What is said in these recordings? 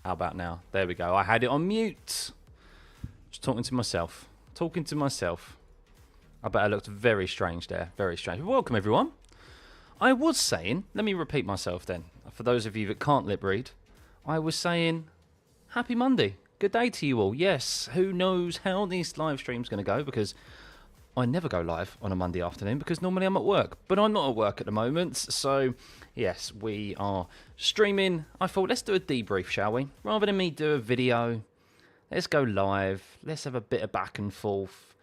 How about now? There we go. I had it on mute. Just talking to myself. I bet I looked very strange there. Very strange. Welcome, everyone. I was saying, let me repeat myself then. For those of you that can't lip read, I was saying, happy Monday. Good day to you all. Yes, who knows how this live stream's going to go, because I never go live on a Monday afternoon because normally I'm at work. But I'm not at work at the moment. So, yes, we are streaming. I thought, let's do a debrief, shall we? Rather than me do a video, let's go live. Let's have a bit of back and forth,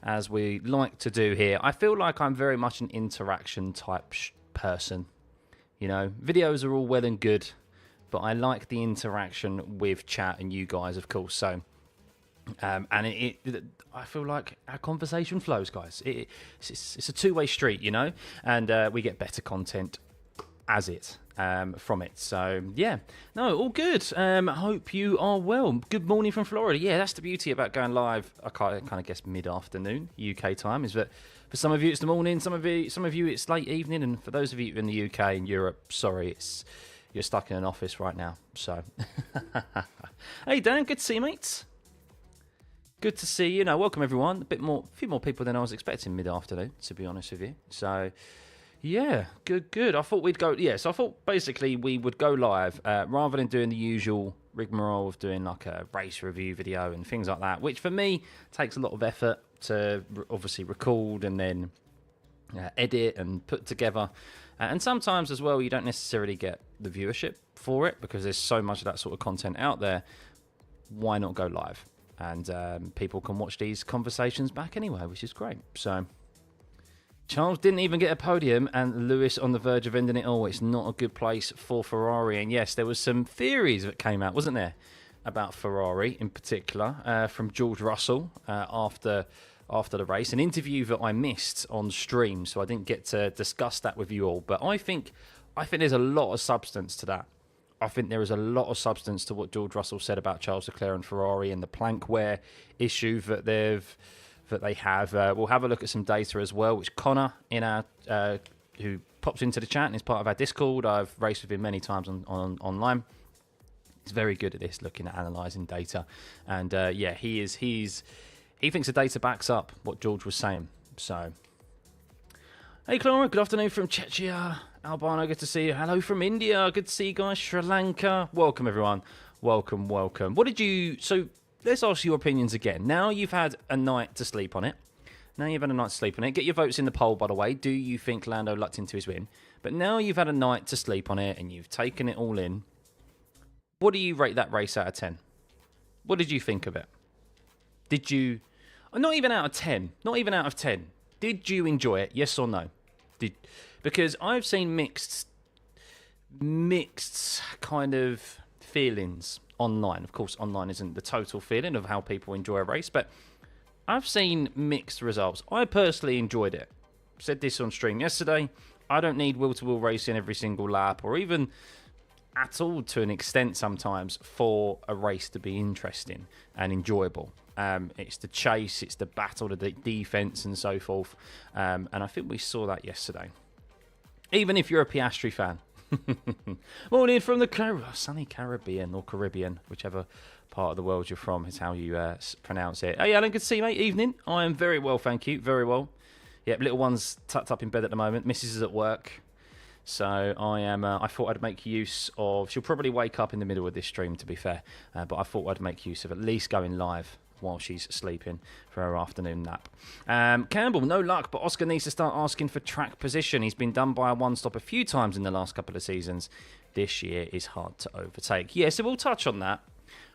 as we like to do here. I feel like I'm very much an interaction type person. You know, videos are all well and good, but I like the interaction with chat and you guys, of course. So, and I feel like our conversation flows, guys. It's a two-way street, you know, and we get better content as it from it. So yeah, no, all good. Hope you are well. Good morning from Florida. Yeah, that's the beauty about going live. I kind of guess mid-afternoon UK time is that for some of you it's the morning, some of you it's late evening, and for those of you in the UK and Europe, sorry, you're stuck in an office right now. So hey Dan, good to see you, mates. Good to see you. No, welcome everyone. A few more people than I was expecting mid-afternoon, to be honest with you. So yeah, good. I thought we'd go. Yeah, so I thought basically we would go live rather than doing the usual rigmarole of doing like a race review video and things like that, which for me takes a lot of effort to obviously record and then edit and put together. And sometimes as well, you don't necessarily get the viewership for it because there's so much of that sort of content out there. Why not go live? And people can watch these conversations back anyway, which is great. So Charles didn't even get a podium, and Lewis on the verge of ending it all. It's not a good place for Ferrari. And yes, there was some theories that came out, wasn't there, about Ferrari in particular from George Russell after the race. An interview that I missed on stream, so I didn't get to discuss that with you all. But I think there's a lot of substance to that. I think there is a lot of substance to what George Russell said about Charles Leclerc and Ferrari and the plank wear issue that they have. We'll have a look at some data as well, which Connor in our who pops into the chat and is part of our Discord. I've raced with him many times on online. He's very good at this, looking at analysing data, and yeah, he thinks the data backs up what George was saying. So, hey Clara, good afternoon from Czechia. Albano, good to see you. Hello from India, good to see you guys. Sri Lanka, welcome everyone. Welcome. So let's ask your opinions again. Now you've had a night to sleep on it. Get your votes in the poll, by the way. Do you think Lando lucked into his win? But now you've had a night to sleep on it and you've taken it all in. What do you rate that race out of 10? What did you think of it? Did you... Not even out of 10. Did you enjoy it? Yes or no? Because I've seen mixed kind of feelings online. Of course, online isn't the total feeling of how people enjoy a race, but I've seen mixed results. I personally enjoyed it. Said this on stream yesterday. I don't need wheel-to-wheel racing every single lap, or even at all to an extent sometimes, for a race to be interesting and enjoyable. It's the chase, it's the battle, the defense, and so forth. And I think we saw that yesterday. Even if you're a Piastri fan. Morning from the sunny Caribbean or Caribbean, whichever part of the world you're from is how you pronounce it. Hey Alan, good to see you, mate. Evening. I am very well, thank you. Very well. Yep, little one's tucked up in bed at the moment. Mrs. is at work. So I am. I thought I'd make use of... She'll probably wake up in the middle of this stream, to be fair. But I thought I'd make use of at least going live while she's sleeping for her afternoon nap. Campbell, no luck, but Oscar needs to start asking for track position. He's been done by a one-stop a few times in the last couple of seasons. This year is hard to overtake. Yeah, so we'll touch on that.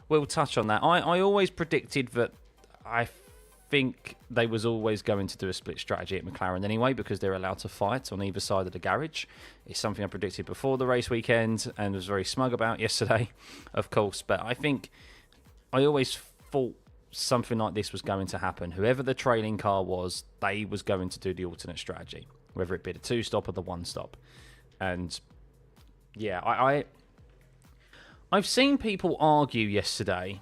I always predicted that I think they was always going to do a split strategy at McLaren anyway, because they're allowed to fight on either side of the garage. It's something I predicted before the race weekend and was very smug about yesterday, of course. But I think I always thought something like this was going to happen. Whoever the trailing car was, they was going to do the alternate strategy, whether it be the two-stop or the one-stop. And yeah, I've seen people argue yesterday,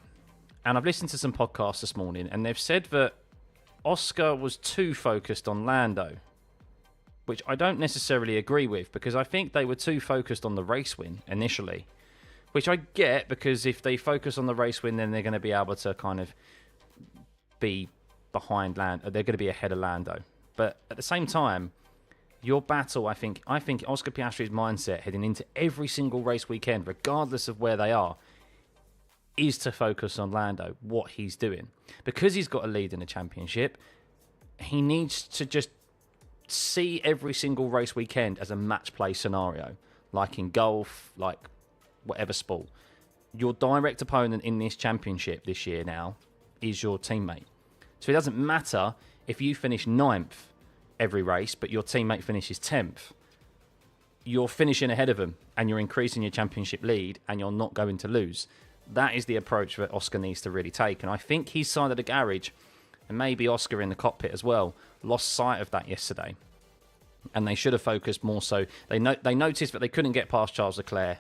and I've listened to some podcasts this morning, and they've said that Oscar was too focused on Lando, which I don't necessarily agree with, because I think they were too focused on the race win initially, which I get, because if they focus on the race win, then they're going to be able to kind of be behind Lando. They're going to be ahead of Lando. But at the same time, your battle, I think Oscar Piastri's mindset heading into every single race weekend, regardless of where they are, is to focus on Lando, what he's doing. Because he's got a lead in the championship, he needs to just see every single race weekend as a match play scenario, like in golf, like whatever sport. Your direct opponent in this championship this year now is your teammate. So it doesn't matter if you finish 9th every race, but your teammate finishes 10th. You're finishing ahead of them, and you're increasing your championship lead, and you're not going to lose. That is the approach that Oscar needs to really take. And I think his side of the garage, and maybe Oscar in the cockpit as well, lost sight of that yesterday. And they should have focused more so. They noticed that they couldn't get past Charles Leclerc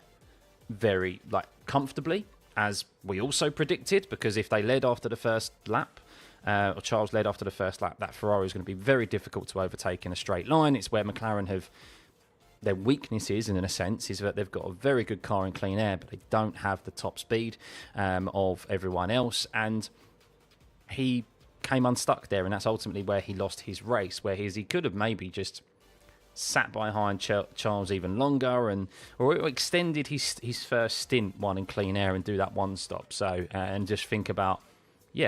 very comfortably, as we also predicted, because if they led after the first lap, or Charles led after the first lap, that Ferrari is going to be very difficult to overtake in a straight line. It's where McLaren have their weaknesses, in a sense, is that they've got a very good car in clean air, but they don't have the top speed of everyone else. And he came unstuck there, and that's ultimately where he lost his race, where he could have maybe just sat behind Charles even longer, or extended his first stint one in clean air and do that one stop. So and just think about,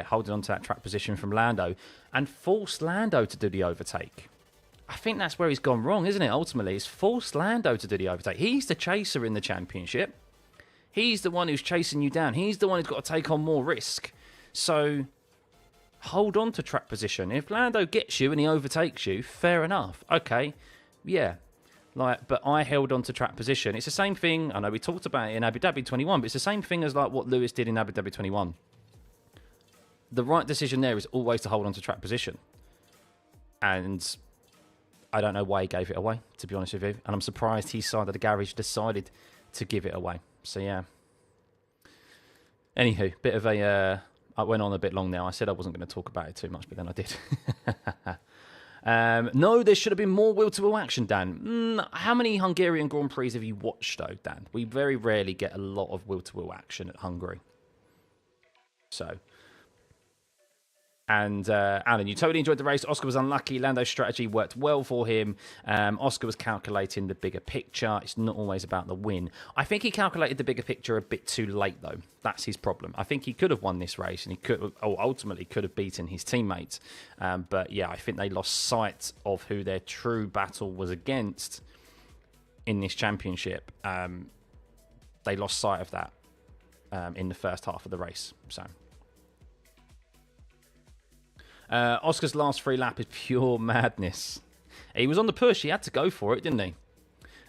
holding on to that track position from Lando and force Lando to do the overtake. I think that's where he's gone wrong, isn't it? Ultimately, it's forced Lando to do the overtake. He's the chaser in the championship. He's the one who's chasing you down. He's the one who's got to take on more risk. So hold on to track position. If Lando gets you and he overtakes you, fair enough. Okay, yeah. But I held on to track position. It's the same thing. I know we talked about it in Abu Dhabi 21, but it's the same thing as what Lewis did in Abu Dhabi 21. The right decision there is always to hold on to track position. And I don't know why he gave it away, to be honest with you. And I'm surprised his side of the garage decided to give it away. So, yeah. Anywho, bit of a... I went on a bit long now. I said I wasn't going to talk about it too much, but then I did. No, there should have been more wheel-to-wheel action, Dan. How many Hungarian Grand Prix have you watched, though, Dan? We very rarely get a lot of wheel-to-wheel action at Hungary. So... And Alan, you totally enjoyed the race. Oscar was unlucky. Lando's strategy worked well for him. Oscar was calculating the bigger picture. It's not always about the win. I think he calculated the bigger picture a bit too late, though. That's his problem. I think he could have won this race, and he ultimately could have beaten his teammates. But yeah, I think they lost sight of who their true battle was against in this championship. They lost sight of that in the first half of the race. So. Oscar's last free lap is pure madness. He was on the push. He had to go for it, didn't he?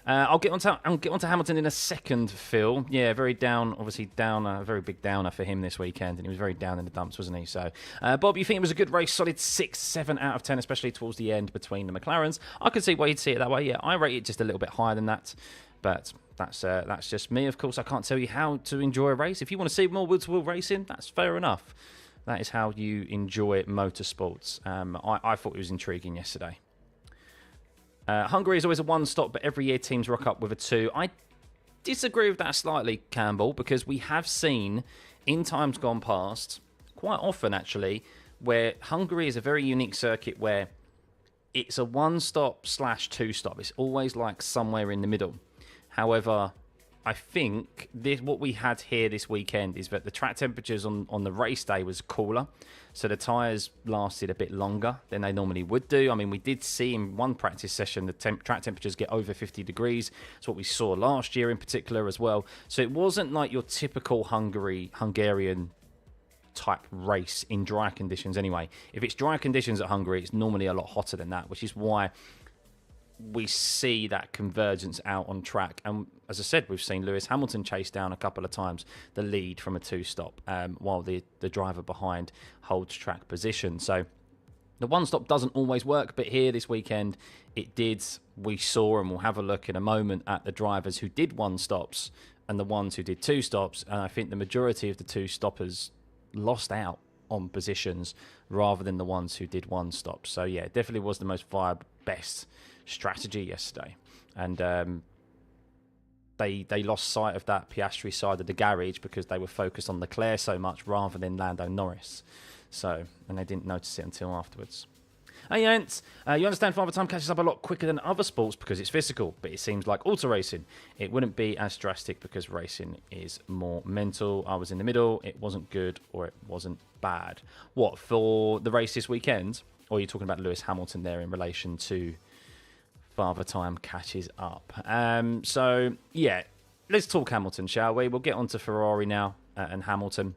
I'll get on to Hamilton in a second, Phil. Yeah, very down, obviously downer, a very big downer for him this weekend, and he was very down in the dumps, wasn't he? So, Bob, you think it was a good race? Solid 6, 7 out of 10, especially towards the end between the McLarens. I could see why you'd see it that way. Yeah, I rate it just a little bit higher than that, but that's just me. Of course, I can't tell you how to enjoy a race. If you want to see more wheel-to-wheel racing, that's fair enough. That is how you enjoy motorsports. I thought it was intriguing yesterday. Hungary is always a one-stop, but every year teams rock up with a 2. I disagree with that slightly, Campbell, because we have seen in times gone past, quite often actually, where Hungary is a very unique circuit where it's a one-stop / 2-stop. It's always like somewhere in the middle. However, I think what we had here this weekend is that the track temperatures on the race day was cooler. So the tyres lasted a bit longer than they normally would do. I mean, we did see in one practice session the track temperatures get over 50 degrees. It's what we saw last year in particular as well. So it wasn't like your typical Hungarian type race in dry conditions anyway. If it's dry conditions at Hungary, it's normally a lot hotter than that, which is why we see that convergence out on track. And as I said, we've seen Lewis Hamilton chase down a couple of times the lead from a 2-stop while the driver behind holds track position. So the one-stop doesn't always work, but here this weekend it did. We saw, and we'll have a look in a moment, at the drivers who did one-stops and the ones who did 2-stops. And I think the majority of the 2-stoppers lost out on positions rather than the ones who did one-stops. So yeah, it definitely was the most viable, best strategy yesterday. And they lost sight of that Piastri side of the garage because they were focused on Leclerc so much rather than Lando Norris. So, and they didn't notice it until afterwards. Hey, Ants, you understand Father Time catches up a lot quicker than other sports because it's physical, but it seems like auto racing, it wouldn't be as drastic because racing is more mental. I was in the middle, it wasn't good or it wasn't bad. What, for the race this weekend? Or are you talking about Lewis Hamilton there in relation to Father Time catches up? So, yeah, let's talk Hamilton, shall we? We'll get on to Ferrari now and Hamilton.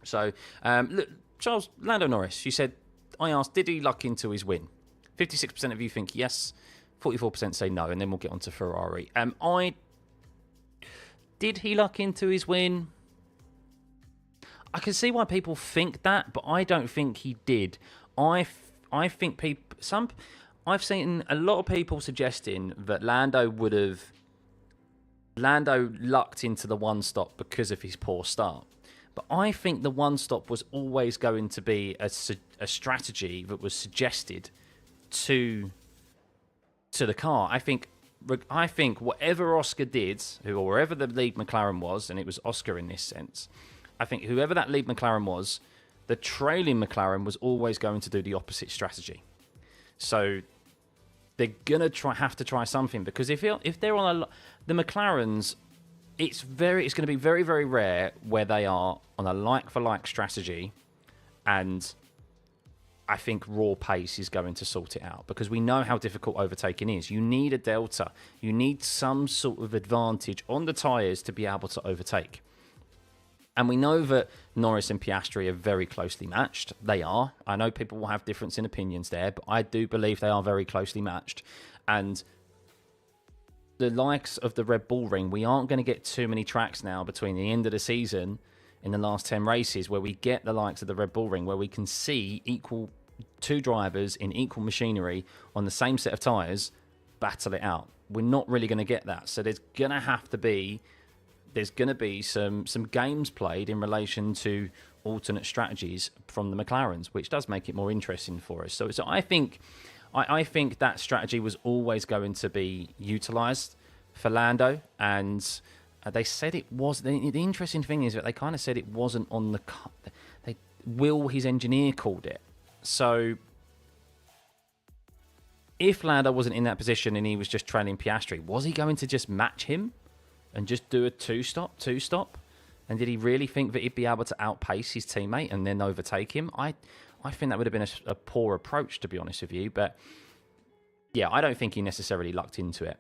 So, look, Charles, Lando Norris, you said, I asked, did he luck into his win? 56% of you think yes, 44% say no, and then we'll get on to Ferrari. Did he luck into his win? I can see why people think that, but I don't think he did. I think I've seen a lot of people suggesting that Lando lucked into the one stop because of his poor start. But I think the one stop was always going to be a strategy that was suggested to the car. I think whatever Oscar did, or wherever the lead McLaren was, and it was Oscar in this sense, I think whoever that lead McLaren was, the trailing McLaren was always going to do the opposite strategy. So they're gonna have to try something, because if they're on the McLarens, it's going to be very, very rare where they are on a like-for-like strategy, and I think raw pace is going to sort it out, because we know how difficult overtaking is. You need a delta. You need some sort of advantage on the tyres to be able to overtake. And we know that Norris and Piastri are very closely matched. They are. I know people will have difference in opinions there, but I do believe they are very closely matched. And the likes of the Red Bull Ring, we aren't going to get too many tracks now between the end of the season in the last 10 races where we get the likes of the Red Bull Ring, where we can see two drivers in equal machinery on the same set of tyres battle it out. We're not really going to get that. So there's going to be some games played in relation to alternate strategies from the McLarens, which does make it more interesting for us. So I think that strategy was always going to be utilised for Lando, and they said it was. The interesting thing is that they kind of said it wasn't on the. Will, his engineer, called it. So if Lando wasn't in that position and he was just trailing Piastri, was he going to just match him and just do a two-stop? And did he really think that he'd be able to outpace his teammate and then overtake him? I think that would have been a poor approach, to be honest with you. But yeah, I don't think he necessarily lucked into it.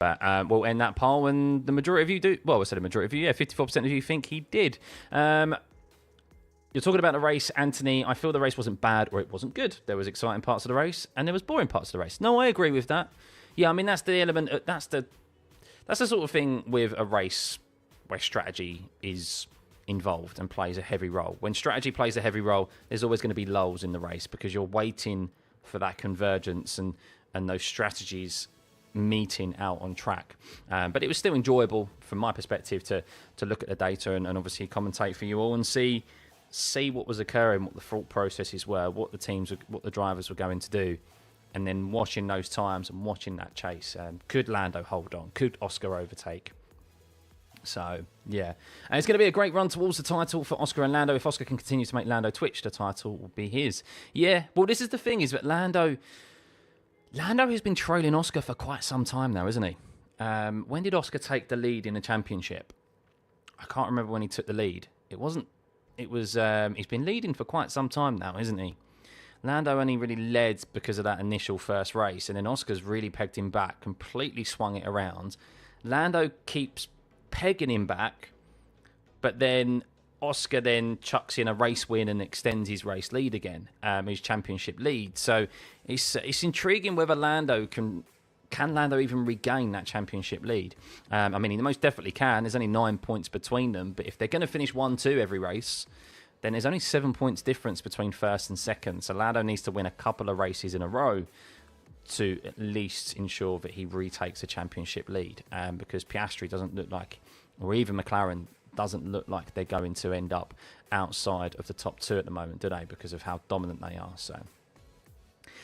But we'll end that poll, and the majority of you do. Well, I said a majority of you, yeah, 54% of you think he did. You're talking about the race, Anthony. I feel the race wasn't bad or it wasn't good. There was exciting parts of the race and there was boring parts of the race. No, I agree with that. Yeah, I mean, that's the element. That's the sort of thing with a race where strategy is involved and plays a heavy role. When strategy plays a heavy role, there's always going to be lulls in the race because you're waiting for that convergence and those strategies meeting out on track. But it was still enjoyable from my perspective to look at the data and obviously commentate for you all and see what was occurring, what the thought processes were, what the drivers were going to do, and then watching those times and watching that chase. Could Lando hold on? Could Oscar overtake? So, yeah. And it's going to be a great run towards the title for Oscar and Lando. If Oscar can continue to make Lando twitch, the title will be his. Yeah, well, this is the thing, is that Lando has been trailing Oscar for quite some time now, isn't he? When did Oscar take the lead in the championship? I can't remember when he took the lead. He's been leading for quite some time now, isn't he? Lando only really led because of that initial first race, and then Oscar's really pegged him back, completely swung it around. Lando keeps pegging him back, but then Oscar then chucks in a race win and extends his race lead again, his championship lead. So it's intriguing whether Lando can Lando even regain that championship lead. I mean, he most definitely can. There's only 9 points between them, but if they're going to finish 1-2 every race, then there's only 7 points difference between first and second. So Lando needs to win a couple of races in a row to at least ensure that he retakes a championship lead, because Piastri doesn't look like, or even McLaren doesn't look like they're going to end up outside of the top two at the moment, do they? Because of how dominant they are. So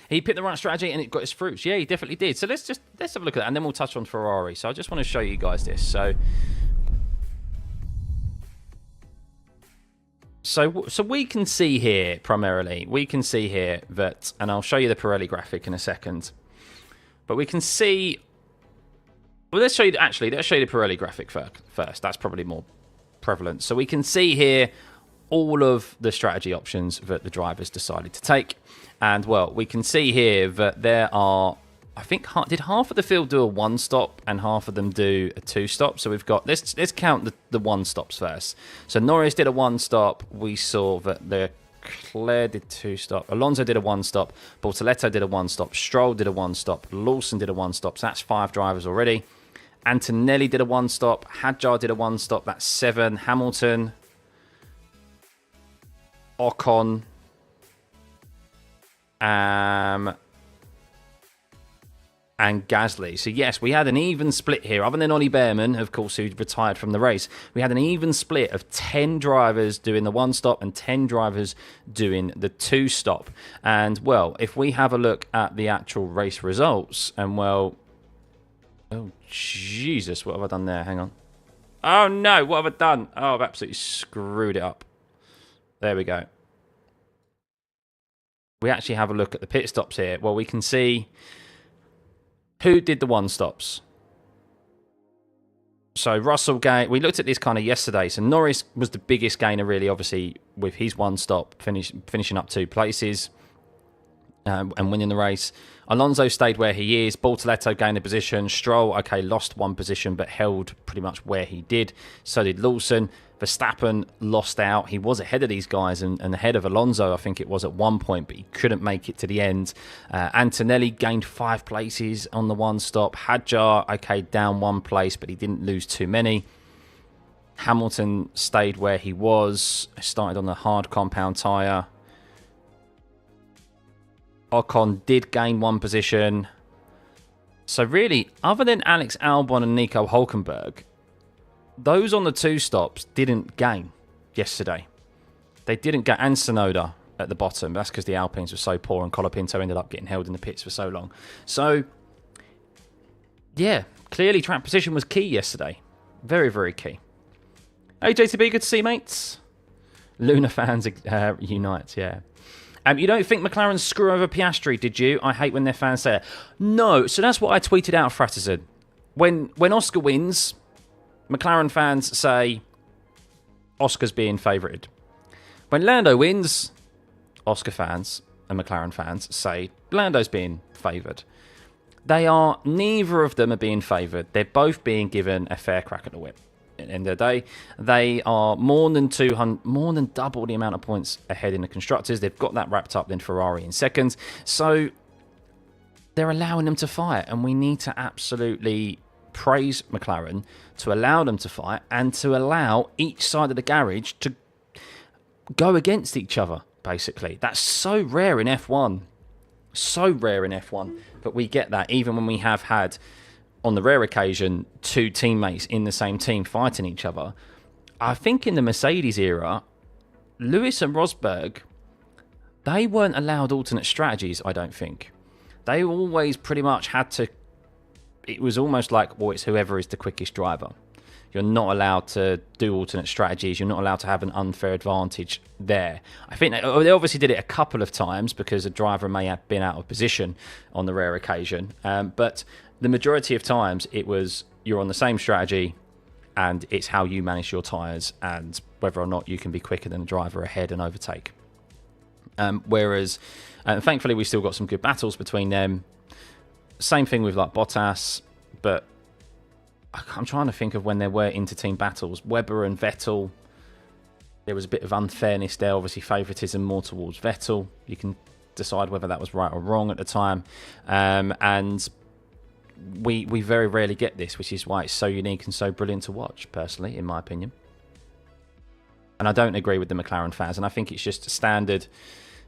He picked the right strategy and it got his fruits. Yeah, he definitely did. So let's have a look at that, and then we'll touch on Ferrari. So I just want to show you guys this. So we can see here, primarily, that, and I'll show you the Pirelli graphic in a second, but we can see, well, let's show you the Pirelli graphic first. That's probably more prevalent. So we can see here all of the strategy options that the drivers decided to take. And, well, we can see here that there are, I think, did half of the field do a one-stop and half of them do a two-stop? So we've got, let's count the one-stops first. So Norris did a one-stop. We saw that Leclerc did two-stop. Alonso did a one-stop. Bortoleto did a one-stop. Stroll did a one-stop. Lawson did a one-stop. So that's 5 drivers already. Antonelli did a one-stop. Hadjar did a one-stop. That's 7. Hamilton, Ocon, and Gasly. So yes, we had an even split here. Other than Ollie Behrman, of course, who retired from the race, we had an even split of 10 drivers doing the one-stop and 10 drivers doing the two-stop. And, well, if we have a look at the actual race results, and, well, oh, Jesus, what have I done there? Hang on. Oh, no, what have I done? Oh, I've absolutely screwed it up. There we go. We actually have a look at the pit stops here. Well, we can see who did the one-stops. So Russell gained. We looked at this kind of yesterday. So Norris was the biggest gainer, really, obviously, with his one-stop, finishing up 2 places and winning the race. Alonso stayed where he is. Bortoleto gained a position. Stroll, okay, lost 1 position, but held pretty much where he did. So did Lawson. Verstappen lost out. He was ahead of these guys and ahead of Alonso, I think it was at one point, but he couldn't make it to the end. Antonelli gained 5 places on the one-stop. Hadjar, okay, down 1 place, but he didn't lose too many. Hamilton stayed where he was. Started on the hard compound tyre. Ocon did gain 1 position. So really, other than Alex Albon and Nico Hulkenberg, those on the 2 stops didn't gain yesterday. They didn't get, and Tsunoda at the bottom. That's because the Alpines were so poor and Colapinto ended up getting held in the pits for so long. So, yeah, clearly track position was key yesterday. Very, very key. Hey, JTB, good to see you, mates. Luna fans unite, yeah. You don't think McLaren screw over Piastri, did you? I hate when their fans say it. No, so that's what I tweeted out, Fratterson. When Oscar wins, McLaren fans say Oscar's being favoured. When Lando wins, Oscar fans and McLaren fans say Lando's being favoured. Neither of them are being favoured. They're both being given a fair crack at the whip. At the end of the day, they are more than double the amount of points ahead in the constructors. They've got that wrapped up in Ferrari in second. So they're allowing them to fight, and we need to absolutely praise McLaren to allow them to fight and to allow each side of the garage to go against each other, basically. That's so rare in F1. So rare in F1 that we get that, even when we have had, on the rare occasion, 2 teammates in the same team fighting each other. I think in the Mercedes era, Lewis and Rosberg, they weren't allowed alternate strategies, I don't think. They always pretty much had to... It was almost like, well, it's whoever is the quickest driver. You're not allowed to do alternate strategies. You're not allowed to have an unfair advantage there. I think they obviously did it a couple of times because a driver may have been out of position on the rare occasion. But the majority of times it was you're on the same strategy and it's how you manage your tyres and whether or not you can be quicker than the driver ahead and overtake. Whereas, thankfully, we still got some good battles between them. Same thing with like Bottas, but I'm trying to think of when there were inter-team battles. Webber and Vettel, there was a bit of unfairness there, obviously favouritism more towards Vettel. You can decide whether that was right or wrong at the time. And we very rarely get this, which is why it's so unique and so brilliant to watch, personally, in my opinion. And I don't agree with the McLaren fans, and I think it's just standard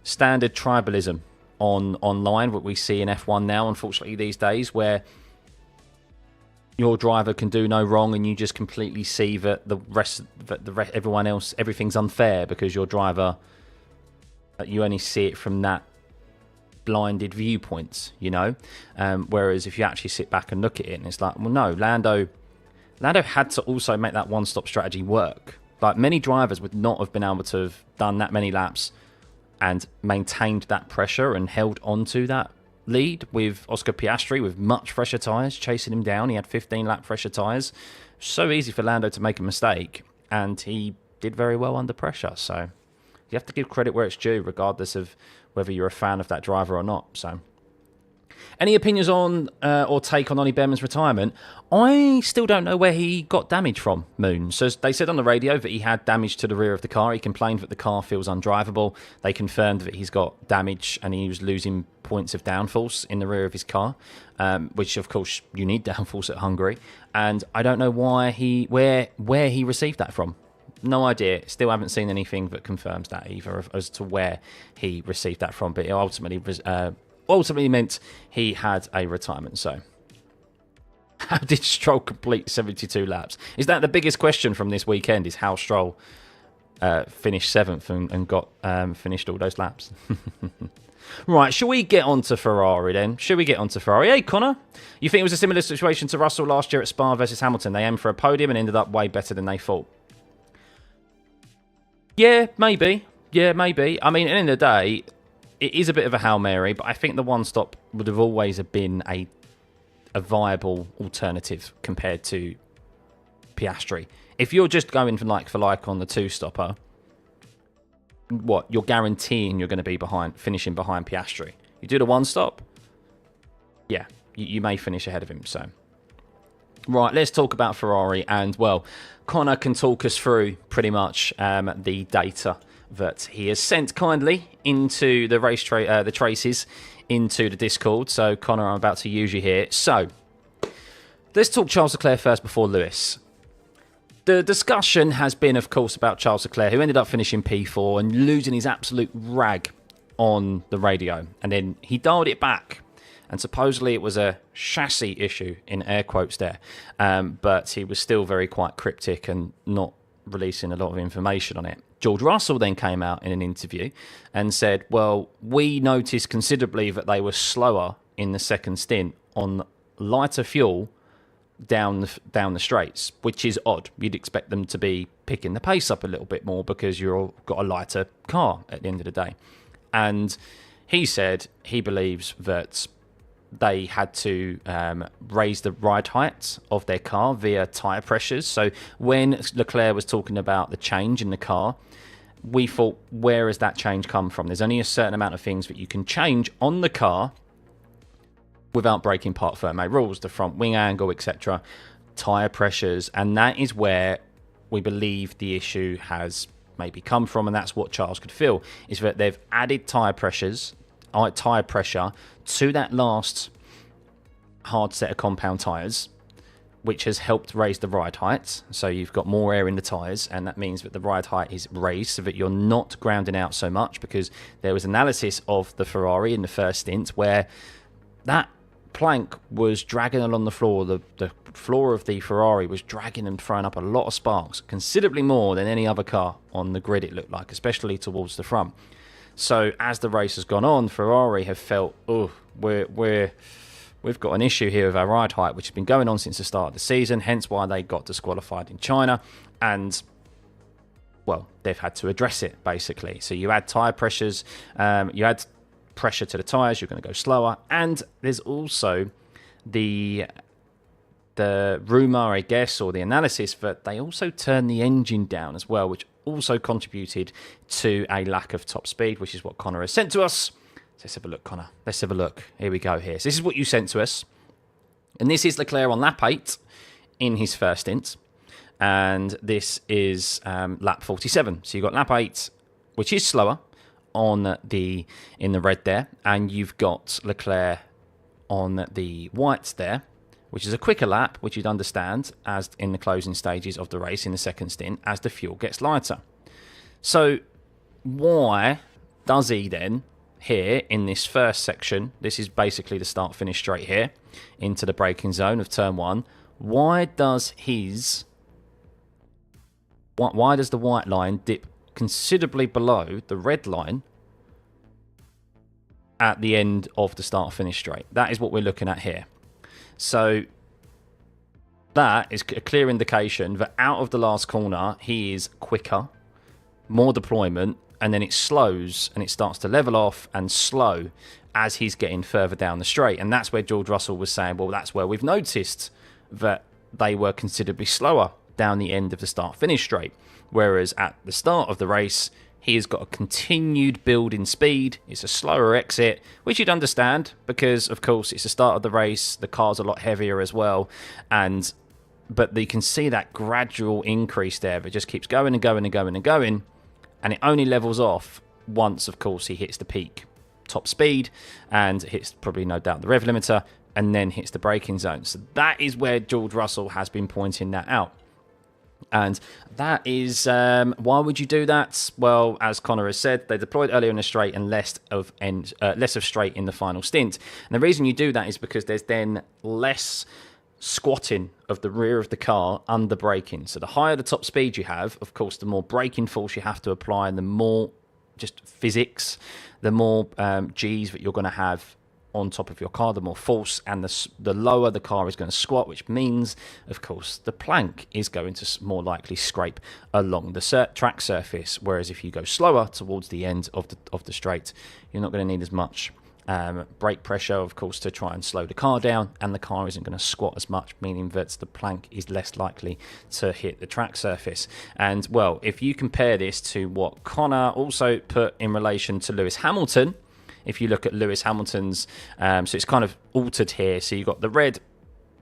tribalism online, what we see in F1 now, unfortunately, these days, where your driver can do no wrong and you just completely see that everyone else, everything's unfair because your driver, you only see it from that blinded viewpoints, you know. Whereas if you actually sit back and look at it, and it's like, well, no, Lando had to also make that one-stop strategy work. Like, many drivers would not have been able to have done that many laps and maintained that pressure and held on to that lead with Oscar Piastri with much fresher tyres chasing him down. He had 15-lap fresher tyres. So easy for Lando to make a mistake, and he did very well under pressure. So you have to give credit where it's due, regardless of whether you're a fan of that driver or not. So, any opinions on or take on Ollie Behrman's retirement? I still don't know where he got damage from, Moon. So they said on the radio that he had damage to the rear of the car. He complained that the car feels undrivable. They confirmed that he's got damage and he was losing points of downforce in the rear of his car, which of course you need downforce at Hungary. And I don't know why where he received that from. No idea. Still haven't seen anything that confirms that either as to where he received that from. But it ultimately meant he had a retirement. So, how did Stroll complete 72 laps? Is that the biggest question from this weekend? Is how Stroll finished 7th and got finished all those laps? Right, shall we get on to Ferrari then? Hey, Connor, you think it was a similar situation to Russell last year at Spa versus Hamilton? They aimed for a podium and ended up way better than they thought. Yeah, maybe. I mean, at the end of the day, it is a bit of a Hail Mary, but I think the one stop would have always been a viable alternative compared to Piastri. If you're just going for like on the two-stopper, what, you're guaranteeing you're going to be finishing behind Piastri. You do the one-stop, yeah, you may finish ahead of him. So, right, let's talk about Ferrari, and, well, Connor can talk us through pretty much the data that he has sent kindly into the the traces into the Discord. So, Connor, I'm about to use you here. So, let's talk Charles Leclerc first before Lewis. The discussion has been, of course, about Charles Leclerc, who ended up finishing P4 and losing his absolute rag on the radio. And then he dialed it back. And supposedly it was a chassis issue, in air quotes there. But he was still quite cryptic and not releasing a lot of information on it. George Russell then came out in an interview and said, well, we noticed considerably that they were slower in the second stint on lighter fuel down the straights, which is odd. You'd expect them to be picking the pace up a little bit more because you've got a lighter car at the end of the day. And he said he believes that they had to raise the ride height of their car via tyre pressures. So when Leclerc was talking about the change in the car, we thought, where has that change come from? There's only a certain amount of things that you can change on the car without breaking part Fermat rules, the front wing angle, etc., tyre pressures, and that is where we believe the issue has maybe come from, and that's what Charles could feel, is that they've added tyre pressure to that last hard set of compound tyres, which has helped raise the ride height. So you've got more air in the tyres, and that means that the ride height is raised so that you're not grounding out so much, because there was analysis of the Ferrari in the first stint where that plank was dragging along the floor. The floor of the Ferrari was dragging and throwing up a lot of sparks, considerably more than any other car on the grid, it looked like, especially towards the front. So as the race has gone on, Ferrari have felt, oh, we've got an issue here with our ride height, which has been going on since the start of the season, hence why they got disqualified in China. And, well, they've had to address it, basically. So you add tyre pressures, you add pressure to the tyres, you're going to go slower. And there's also the rumour, I guess, or the analysis that they also turned the engine down as well, which also contributed to a lack of top speed, which is what Connor has sent to us. Let's have a look, Connor. Let's have a look. Here we go here. So this is what you sent to us. And this is Leclerc on lap 8 in his first stint. And this is lap 47. So you've got lap 8, which is slower in the red there. And you've got Leclerc on the white there, which is a quicker lap, which you'd understand as in the closing stages of the race in the second stint as the fuel gets lighter. So why does he then, here in this first section, this is basically the start-finish straight here, into the braking zone of turn 1, why does the white line dip considerably below the red line at the end of the start-finish straight. That is what we're looking at here. So that is a clear indication that out of the last corner, he is quicker, more deployment, and then it slows and it starts to level off and slow as he's getting further down the straight. And that's where George Russell was saying, well, that's where we've noticed that they were considerably slower down the end of the start-finish straight. Whereas at the start of the race, he has got a continued build in speed. It's a slower exit, which you'd understand because, of course, it's the start of the race. The car's a lot heavier as well. But you can see that gradual increase there. But it just keeps going and going and going and going. And it only levels off once, of course, he hits the peak top speed and hits probably, no doubt, the rev limiter and then hits the braking zone. So that is where George Russell has been pointing that out. And that is, why would you do that? Well, as Connor has said, they deployed earlier in the straight and less of straight in the final stint. And the reason you do that is because there's then less squatting of the rear of the car under braking. So the higher the top speed you have, of course, the more braking force you have to apply and the more just physics, the more G's that you're going to have on top of your car, the more force, and the lower the car is going to squat, which means, of course, the plank is going to more likely scrape along the track surface. Whereas if you go slower towards the end of the straight, you're not going to need as much brake pressure, of course, to try and slow the car down, and the car isn't going to squat as much, meaning that the plank is less likely to hit the track surface. And, well, if you compare this to what Connor also put in relation to Lewis Hamilton, if you look at Lewis Hamilton's, so it's kind of altered here. So you've got the red,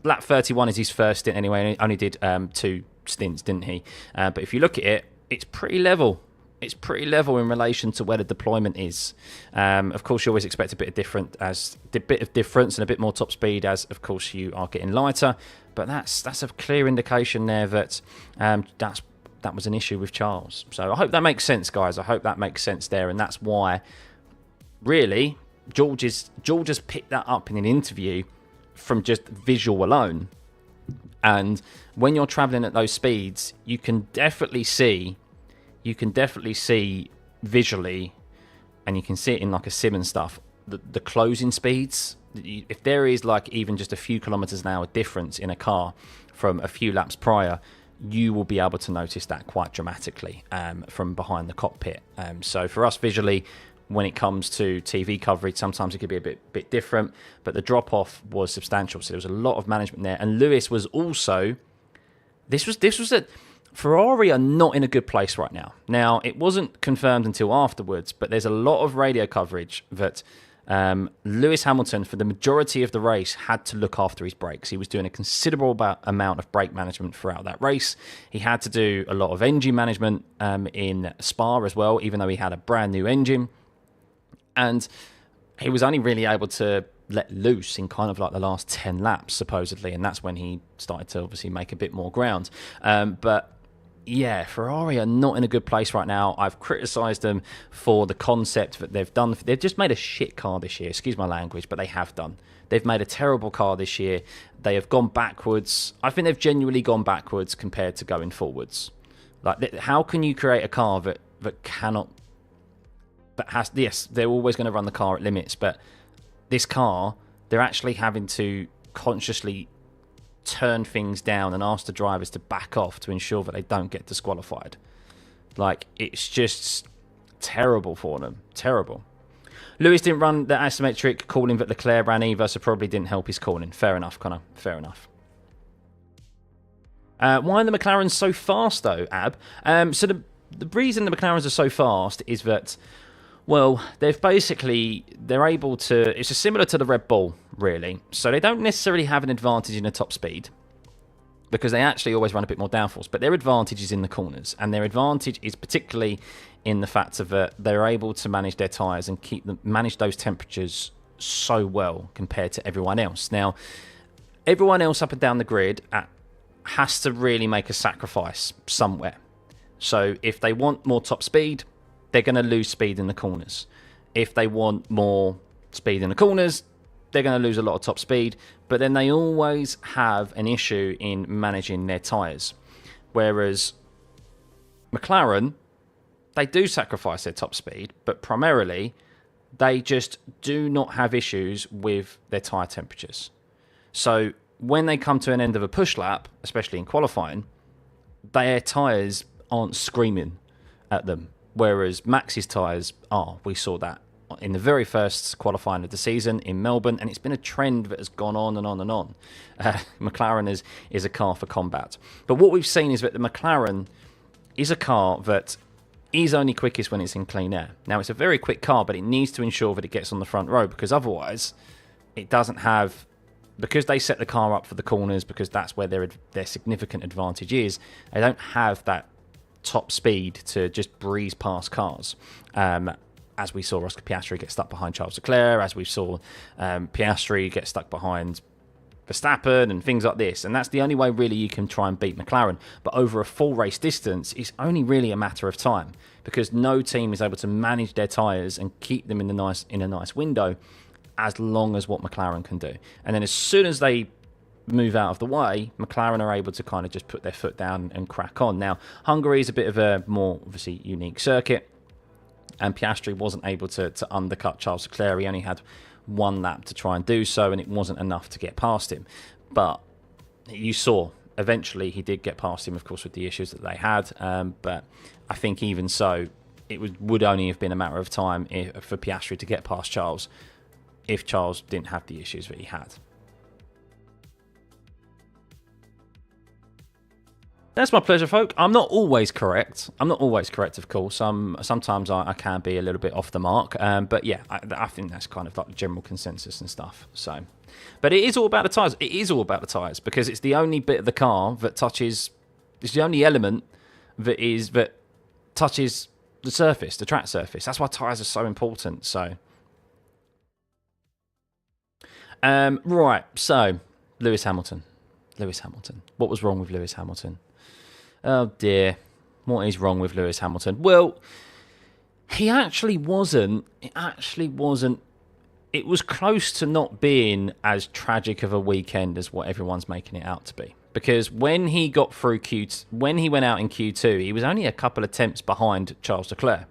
lap 31 is his first stint anyway, and he only did 2 stints, didn't he? But if you look at it, it's pretty level. It's pretty level in relation to where the deployment is. Of course, you always expect a bit of difference and a bit more top speed as, of course, you are getting lighter. But that's a clear indication there that that was an issue with Charles. So I hope that makes sense, guys. I hope that makes sense there, and that's why. Really, George has picked that up in an interview from just visual alone. And when you're traveling at those speeds, you can definitely see visually, and you can see it in like a sim and stuff, the closing speeds. If there is like even just a few kilometers an hour difference in a car from a few laps prior, you will be able to notice that quite dramatically from behind the cockpit. So for us visually, when it comes to TV coverage, sometimes it could be a bit different, but the drop-off was substantial. So there was a lot of management there. And Lewis was also... This was Ferrari are not in a good place right now. Now, it wasn't confirmed until afterwards, but there's a lot of radio coverage that Lewis Hamilton, for the majority of the race, had to look after his brakes. He was doing a considerable amount of brake management throughout that race. He had to do a lot of engine management in Spa as well, even though he had a brand new engine. And he was only really able to let loose in kind of like the last 10 laps, supposedly. And that's when he started to obviously make a bit more ground. But yeah, Ferrari are not in a good place right now. I've criticised them for the concept that they've done. They've just made a shit car this year. Excuse my language, but they have done. They've made a terrible car this year. They have gone backwards. I think they've genuinely gone backwards compared to going forwards. Like, how can you create a car that cannot... yes, they're always going to run the car at limits, but this car, they're actually having to consciously turn things down and ask the drivers to back off to ensure that they don't get disqualified. Like, it's just terrible for them. Terrible. Lewis didn't run the asymmetric calling that Leclerc ran either, so probably didn't help his calling. Fair enough, Connor. Fair enough. Why are the McLarens so fast, though, Ab? So the reason the McLarens are so fast is that... Well, they're able to... It's similar to the Red Bull, really. So they don't necessarily have an advantage in the top speed because they actually always run a bit more downforce. But their advantage is in the corners. And their advantage is particularly in the fact of that they're able to manage their tyres and manage those temperatures so well compared to everyone else. Now, everyone else up and down the grid has to really make a sacrifice somewhere. So if they want more top speed... they're going to lose speed in the corners. If they want more speed in the corners, they're going to lose a lot of top speed. But then they always have an issue in managing their tyres. Whereas McLaren, they do sacrifice their top speed, but primarily They just do not have issues with their tyre temperatures. So when they come to an end of a push lap, especially in qualifying, their tyres aren't screaming at them, whereas Max's tyres are. We saw that in the very first qualifying of the season in Melbourne, and it's been a trend that has gone on and on and on. McLaren is a car for combat. But what we've seen is that the McLaren is a car that is only quickest when it's in clean air. Now, it's a very quick car, but it needs to ensure that it gets on the front row, because otherwise it doesn't have... Because they set the car up for the corners, because that's where their significant advantage is, they don't have that top speed to just breeze past cars. As we saw Oscar Piastri get stuck behind Charles Leclerc, as we saw Piastri get stuck behind Verstappen and things like this. And that's the only way really you can try and beat McLaren. But over a full race distance, it's only really a matter of time, because no team is able to manage their tyres and keep them in a nice window as long as what McLaren can do. And then as soon as they move out of the way, McLaren are able to kind of just put their foot down and crack on. Now, Hungary is a bit of a more, obviously, unique circuit, and Piastri wasn't able to undercut Charles Leclerc. He only had one lap to try and do so, and it wasn't enough to get past him. But you saw, eventually he did get past him, of course, with the issues that they had. But I think even so, it would only have been a matter of time for Piastri to get past Charles if Charles didn't have the issues that he had. That's my pleasure, folk. I'm not always correct. Of course. Sometimes I can be a little bit off the mark. But yeah, I think that's kind of like the general consensus and stuff. So, but it is all about the tyres. It is all about the tyres, because it's the only bit of the car that touches... It's the only element that touches the surface, the track surface. That's why tyres are so important. So... right, so Lewis Hamilton. What was wrong with Lewis Hamilton? Oh dear, what is wrong with Lewis Hamilton? Well, it actually wasn't. It was close to not being as tragic of a weekend as what everyone's making it out to be. Because when he got through when he went out in Q2, he was only a couple of tenths behind Charles Leclerc.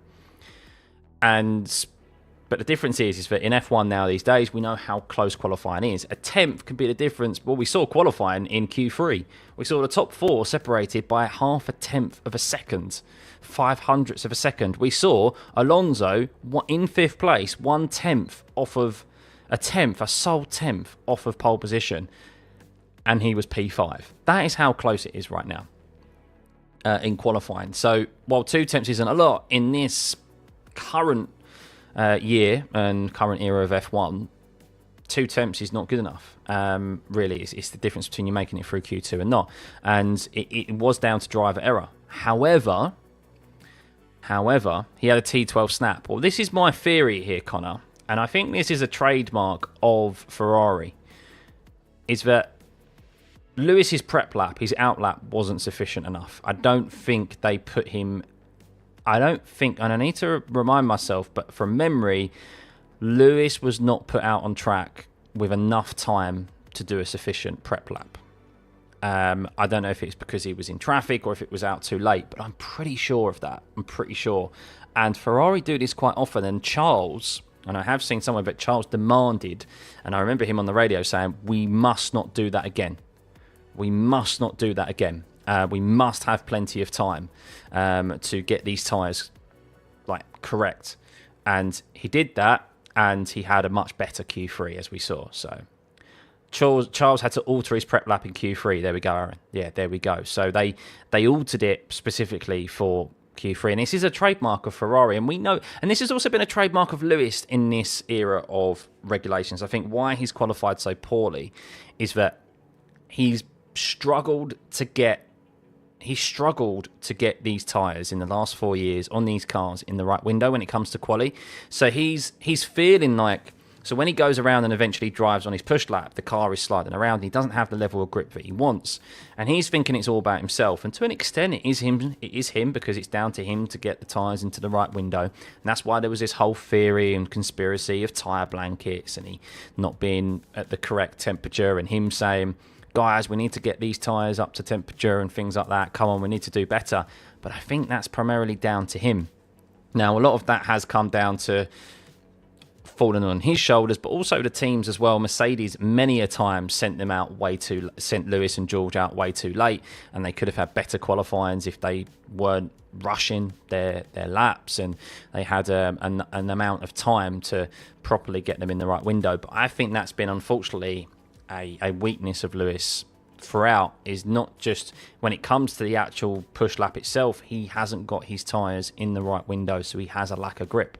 But the difference is that in F1 now these days, we know how close qualifying is. A tenth can be the difference. Well, we saw qualifying in Q3. We saw the top four separated by half a tenth of a second, 0.05 of a second. We saw Alonso in fifth place, a sole tenth off of pole position, and he was P5. That is how close it is right now in qualifying. So while 2 tenths isn't a lot in this current year and current era of F1, 2 tenths is not good enough. Really, it's the difference between you making it through Q2 and not. And it was down to driver error. However, he had a T12 snap. Well, this is my theory here, Connor, and I think this is a trademark of Ferrari, is that Lewis's prep lap, his out lap, wasn't sufficient enough. I don't think they put him... and I need to remind myself, but from memory, Lewis was not put out on track with enough time to do a sufficient prep lap. I don't know if it's because he was in traffic or if it was out too late, but I'm pretty sure of that. And Ferrari do this quite often, and Charles, and I have seen somewhere that Charles demanded, and I remember him on the radio saying, we must not do that again. We must have plenty of time to get these tyres correct. And he did that, and he had a much better Q3, as we saw. So Charles had to alter his prep lap in Q3. There we go, Aaron. Yeah, there we go. So they altered it specifically for Q3. And this is a trademark of Ferrari. And we know, and this has also been a trademark of Lewis in this era of regulations. I think why he's qualified so poorly is that he's struggled to get these tyres in the last 4 years on these cars in the right window when it comes to quali. So he's feeling like, so when he goes around and eventually drives on his push lap, the car is sliding around and he doesn't have the level of grip that he wants. And he's thinking it's all about himself. And to an extent, it is him because it's down to him to get the tyres into the right window. And that's why there was this whole theory and conspiracy of tyre blankets and he not being at the correct temperature and him saying, guys, we need to get these tyres up to temperature and things like that. Come on, we need to do better. But I think that's primarily down to him. Now, a lot of that has come down to fallen on his shoulders, but also the teams as well. Mercedes many a time sent Lewis and George out way too late, and they could have had better qualifyings if they weren't rushing their laps and they had an amount of time to properly get them in the right window. But I think that's been, unfortunately, a weakness of Lewis throughout, is not just when it comes to the actual push lap itself. He hasn't got his tyres in the right window, so he has a lack of grip.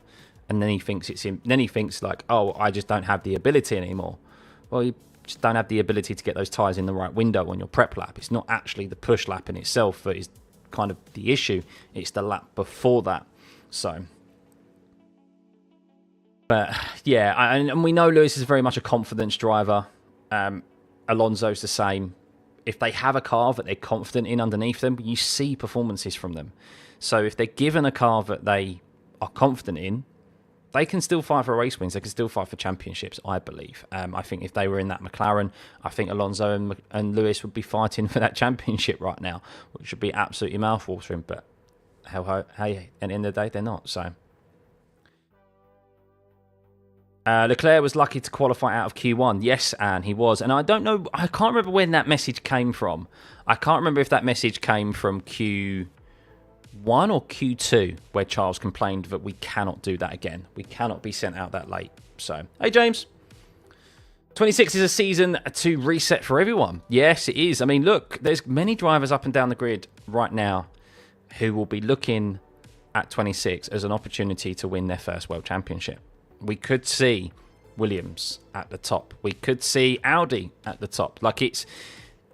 And then he thinks then he thinks like, oh, I just don't have the ability anymore. Well, you just don't have the ability to get those tyres in the right window on your prep lap. It's not actually the push lap in itself that is kind of the issue. It's the lap before that. So, but yeah, and we know Lewis is very much a confidence driver. Alonso's the same. If they have a car that they're confident in underneath them, you see performances from them. So if they're given a car that they are confident in, they can still fight for race wins. They can still fight for championships, I believe. I think if they were in that McLaren, I think Alonso and Lewis would be fighting for that championship right now, which would be absolutely mouthwatering. But hey, at the end of the day, they're not. So Leclerc was lucky to qualify out of Q1. Yes, and he was. And I don't know, I can't remember when that message came from. I can't remember if that message came from Q1 or Q2, where Charles complained that we cannot do that again. We cannot be sent out that late. So, hey, James. 26 is a season to reset for everyone. Yes, it is. I mean, look, there's many drivers up and down the grid right now who will be looking at 26 as an opportunity to win their first World Championship. We could see Williams at the top. We could see Audi at the top. Like, it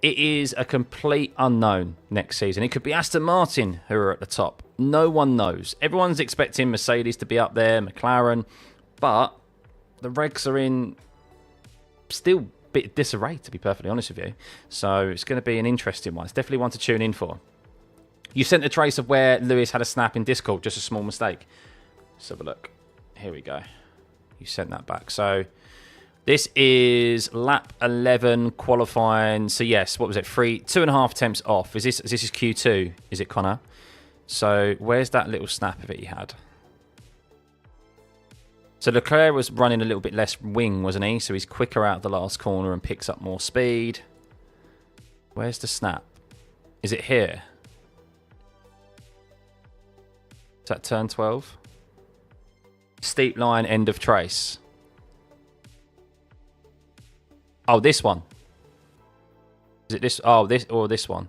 is a complete unknown next season. It could be Aston Martin who are at the top. No one knows. Everyone's expecting Mercedes to be up there, McLaren, but the regs are in still a bit of disarray, to be perfectly honest with you. So it's going to be an interesting one. It's definitely one to tune in for. You sent a trace of where Lewis had a snap in Discord, just a small mistake. Let's have a look. Here we go. You sent that back. So this is lap 11 qualifying. So yes, what was it? 2.5 attempts off. This is Q2, is it, Connor? So where's that little snap of it you had? So Leclerc was running a little bit less wing, wasn't he? So he's quicker out of the last corner and picks up more speed. Where's the snap? Is it here? Is that turn 12? Steep line, end of trace. Oh, this one. Is it this? Oh, this or this one?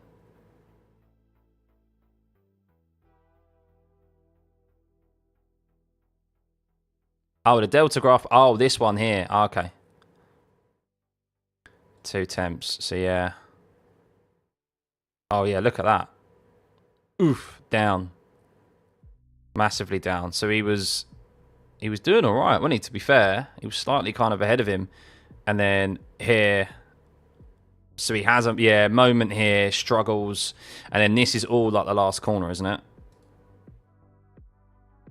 Oh, the delta graph. Oh, this one here. Oh, okay. 2 temps. So, yeah. Oh, yeah, look at that. Oof, down. Massively down. So he was doing all right, wasn't he, to be fair? He was slightly kind of ahead of him. And then here, so he has a moment here, struggles. And then this is all like the last corner, isn't it?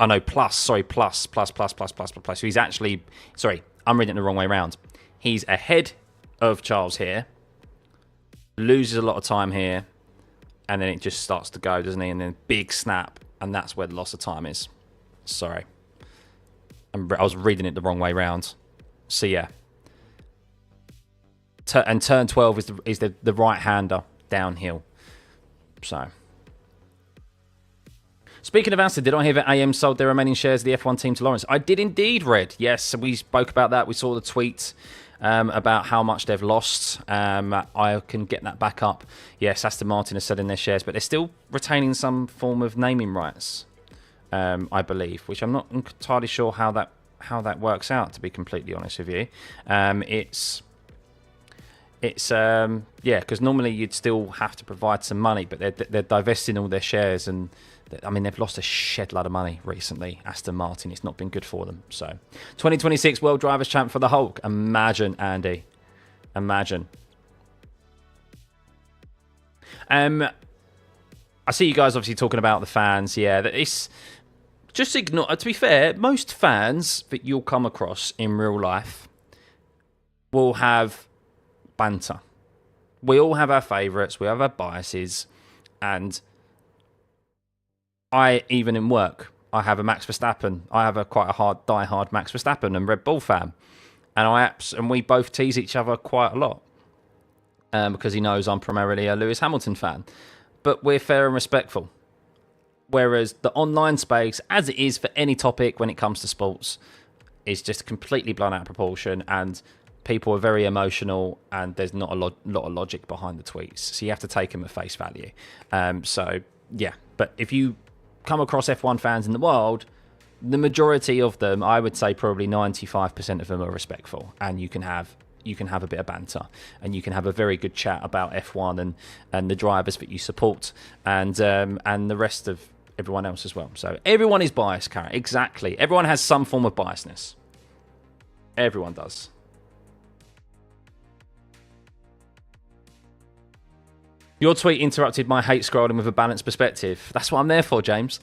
Oh, no, plus. So he's actually... Sorry, I'm reading it the wrong way around. He's ahead of Charles here. Loses a lot of time here. And then it just starts to go, doesn't he? And then big snap. And that's where the loss of time is. Sorry. I was reading it the wrong way around. So, yeah. And turn 12 is the right-hander downhill. So... Speaking of Aston, did I hear that AM sold their remaining shares of the F1 team to Lawrence? I did indeed, Red. Yes, we spoke about that. We saw the tweet about how much they've lost. I can get that back up. Yes, Aston Martin are selling their shares, but they're still retaining some form of naming rights, I believe, which I'm not entirely sure how that works out, to be completely honest with you. Yeah, because normally you'd still have to provide some money, but they're divesting all their shares, and I mean, they've lost a shed load of money recently. Aston Martin, it's not been good for them. So 2026 World Drivers' Champ for the Hulk. Imagine, Andy. Imagine. I see you guys obviously talking about the fans. Yeah, that it's just ignore. To be fair, most fans that you'll come across in real life will have banter. We all have our favourites, we have our biases, and even in work, I have a Max Verstappen. I have quite a die-hard Max Verstappen and Red Bull fan. And we both tease each other quite a lot because he knows I'm primarily a Lewis Hamilton fan. But we're fair and respectful. Whereas the online space, as it is for any topic when it comes to sports, is just completely blown out of proportion, and people are very emotional, and there's not a lot of logic behind the tweets. So you have to take them at face value. So, yeah. But if you come across F1 fans in the world, the majority of them, I would say probably 95% of them are respectful, and you can have a bit of banter, and you can have a very good chat about F1 and the drivers that you support, and the rest of everyone else as well. So everyone is biased, Karen. Exactly. Everyone has some form of biasness. Everyone does. Your tweet interrupted my hate scrolling with a balanced perspective. That's what I'm there for, James.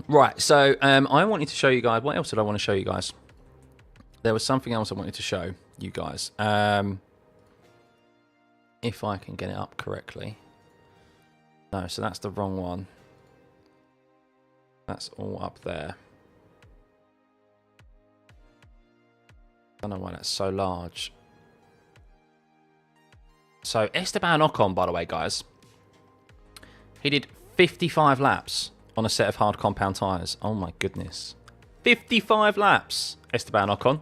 Right, so I wanted to show you guys... What else did I want to show you guys? There was something else I wanted to show you guys. If I can get it up correctly. No, so that's the wrong one. That's all up there. I don't know why that's so large. So Esteban Ocon, by the way, guys, he did 55 laps on a set of hard compound tyres. Oh my goodness. 55 laps, Esteban Ocon.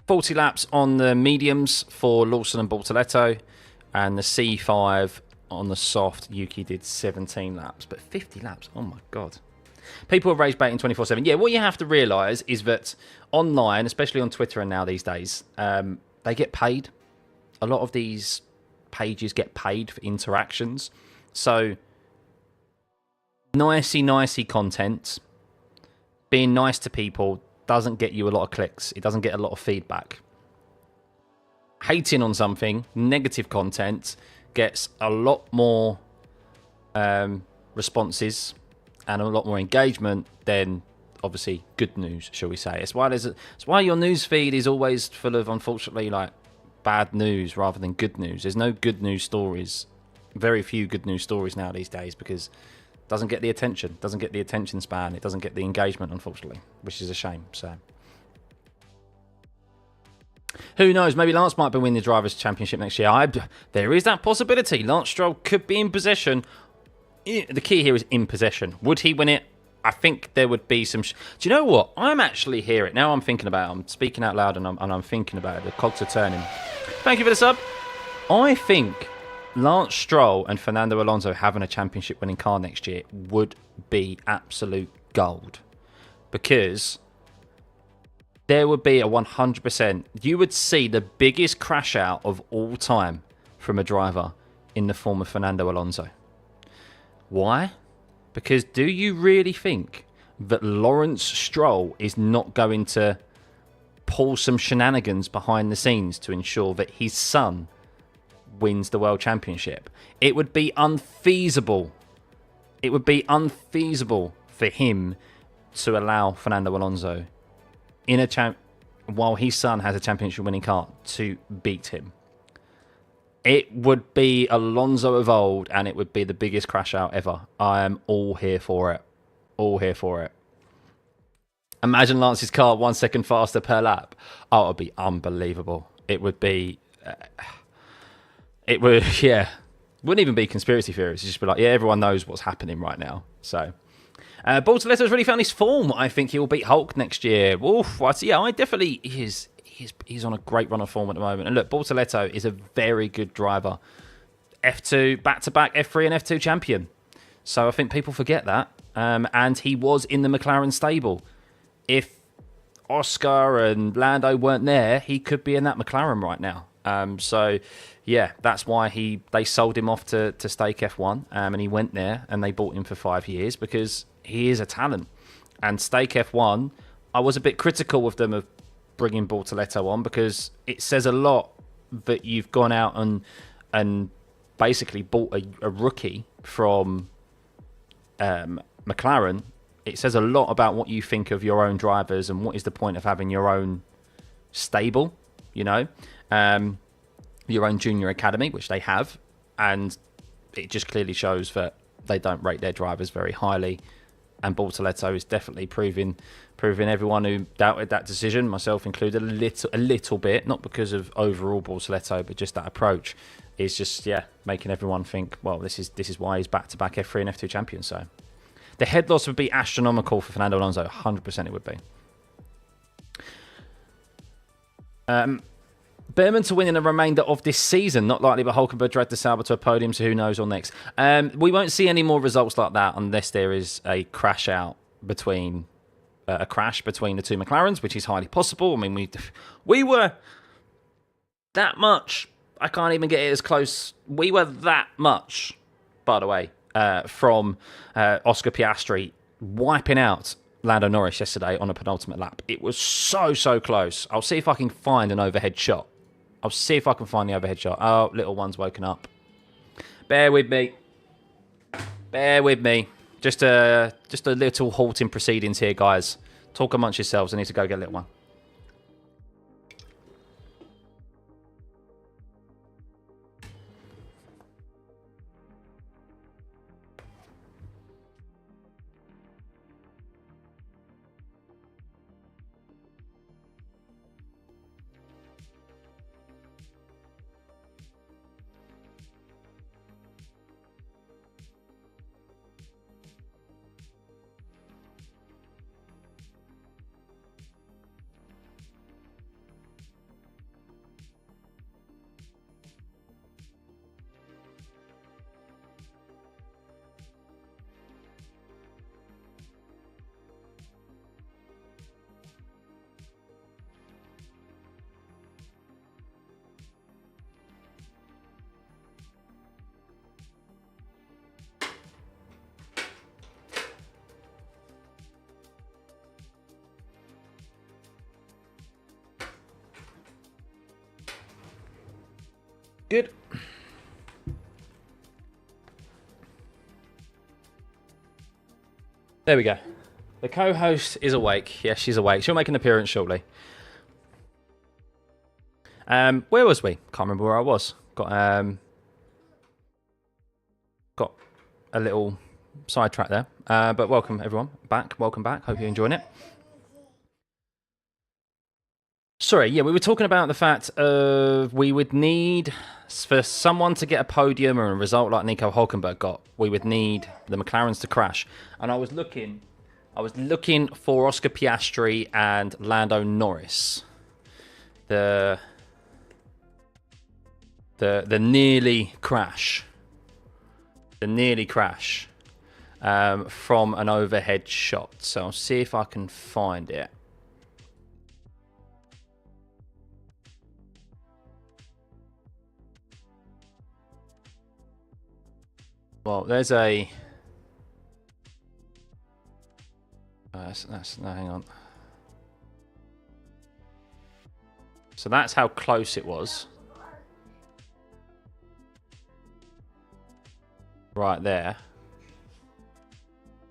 40 laps on the mediums for Lawson and Bortoletto, and the C5 on the soft. Yuki did 17 laps, but 50 laps, oh my god. People are rage baiting 24/7. Yeah, what you have to realise is that online, especially on Twitter and now these days, they get paid. A lot of these pages get paid for interactions. So, nicey content, being nice to people, doesn't get you a lot of clicks. It doesn't get a lot of feedback. Hating on something, negative content, gets a lot more responses and a lot more engagement than, obviously, good news, shall we say. It's why your news feed is always full of, unfortunately, like bad news rather than good news. There's no good news stories. Very few good news stories now these days, because doesn't get the attention, doesn't get the attention span, it doesn't get the engagement, unfortunately, which is a shame. So, who knows? Maybe Lance might be winning the Drivers' Championship next year. There is that possibility. Lance Stroll could be in possession. The key here is in possession. Would he win it? I think there would be some... Do you know what? I'm actually hearing it. Now I'm thinking about it. I'm speaking out loud and I'm thinking about it. The cogs are turning. Thank you for the sub. I think Lance Stroll and Fernando Alonso having a championship winning car next year would be absolute gold, because there would be a 100%. You would see the biggest crash out of all time from a driver in the form of Fernando Alonso. Why? Because do you really think that Lawrence Stroll is not going to pull some shenanigans behind the scenes to ensure that his son wins the World Championship? It would be unfeasible. It would be unfeasible for him to allow Fernando Alonso while his son has a championship winning car to beat him. It would be Alonso of old, and it would be the biggest crash out ever. I am all here for it. All here for it. Imagine Lance's car 1 second faster per lap. Oh, it would be unbelievable. It would be... it would, yeah. Wouldn't even be conspiracy theories. It'd just be like, yeah, everyone knows what's happening right now. So... Bortoletto's really found his form. I think he'll beat Hulk next year. Oof, yeah, I definitely... He's on a great run of form at the moment. And look, Bortoletto is a very good driver. F2, back-to-back F3 and F2 champion. So I think people forget that. And he was in the McLaren stable. If Oscar and Lando weren't there, he could be in that McLaren right now. So, yeah, that's why they sold him off to Stake F1. And he went there, and they bought him for 5 years, because he is a talent. And Stake F1, I was a bit critical of them of bringing Bortoletto on, because it says a lot that you've gone out and basically bought a rookie from McLaren. It says a lot about what you think of your own drivers and what is the point of having your own stable, you know. your own junior academy, which they have, and it just clearly shows that they don't rate their drivers very highly. And Bortoleto is definitely proving everyone who doubted that decision, myself included, a little bit, not because of overall Bortoleto, but just that approach is just, yeah, making everyone think, well, this is why he's back-to-back F3 and F2 champion. So the head loss would be astronomical for Fernando Alonso, 100% it would be. Behrman to win in the remainder of this season. Not likely, but Hulkenberg dragged the Sauber to a podium, so who knows on next. We won't see any more results like that unless there is a crash between the two McLarens, which is highly possible. I mean, we were that much. I can't even get it as close. We were that much, by the way, from Oscar Piastri wiping out Lando Norris yesterday on a penultimate lap. It was so close. I'll see if I can find an overhead shot. I'll see if I can find the overhead shot. Oh, little one's woken up. Bear with me. Bear with me. Just a little halt in proceedings here, guys. Talk amongst yourselves. I need to go get a little one. Good. There we go. The co-host is awake. Yes, she's awake. She'll make an appearance shortly. Where was we? Can't remember where I was. Got a little sidetrack there. But welcome everyone back. Welcome back. Hope you're enjoying it. Sorry, yeah, we were talking about the fact of we would need, for someone to get a podium or a result like Nico Hulkenberg got, we would need the McLarens to crash. And I was looking for Oscar Piastri and Lando Norris. The nearly crash. The nearly crash from an overhead shot. So I'll see if I can find it. Well, there's a... no, hang on. So that's how close it was. Right there.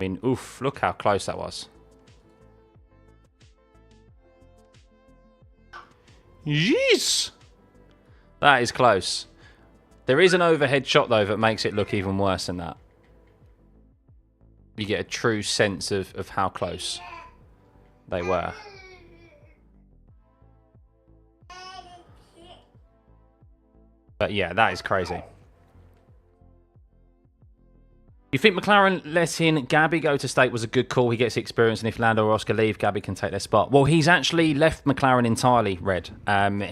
I mean, oof, look how close that was. Jeez! That is close. There is an overhead shot, though, that makes it look even worse than that. You get a true sense of how close they were. But yeah, that is crazy. You think McLaren letting Gabby go to state was a good call? He gets experience, and if Lando or Oscar leave, Gabby can take their spot. Well, he's actually left McLaren entirely, Red.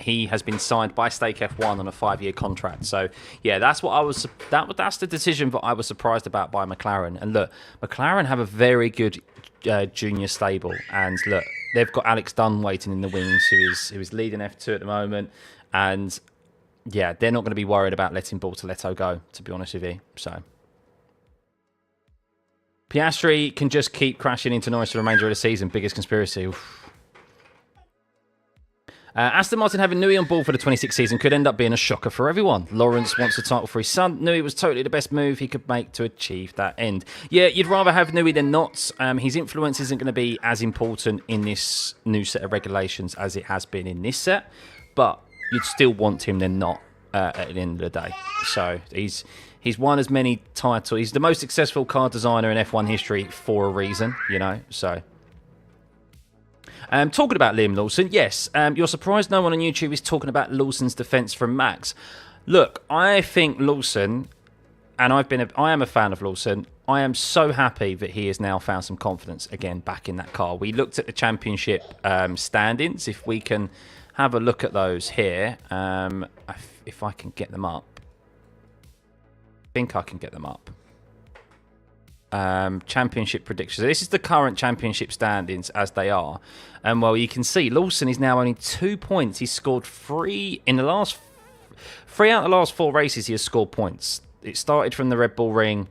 He has been signed by Stake F1 on a 5-year contract. So, yeah, that's what I was. That's the decision that I was surprised about by McLaren. And look, McLaren have a very good junior stable, and look, they've got Alex Dunn waiting in the wings, who is leading F2 at the moment, and yeah, they're not going to be worried about letting Bortoleto go, to be honest with you. So. Piastri can just keep crashing into Norris for the remainder of the season. Biggest conspiracy. Aston Martin having Newey on board for the 26th season could end up being a shocker for everyone. Lawrence wants a title for his son. Newey was totally the best move he could make to achieve that end. Yeah, you'd rather have Newey than not. His influence isn't going to be as important in this new set of regulations as it has been in this set, but you'd still want him than not. at the end of the day. So he's won as many titles. He's the most successful car designer in F1 history for a reason, you know. So talking about Liam Lawson, yes, you're surprised no one on YouTube is talking about Lawson's defence from Max. Look, I think Lawson, and I am a fan of Lawson. I am so happy that he has now found some confidence again back in that car. We looked at the championship standings. If we can have a look at those here, if I can get them up. I think I can get them up. Championship predictions. So this is the current championship standings as they are. And well, you can see Lawson is now only 2 points. He's scored three out of the last 4 races. He has scored points. It started from the Red Bull Ring.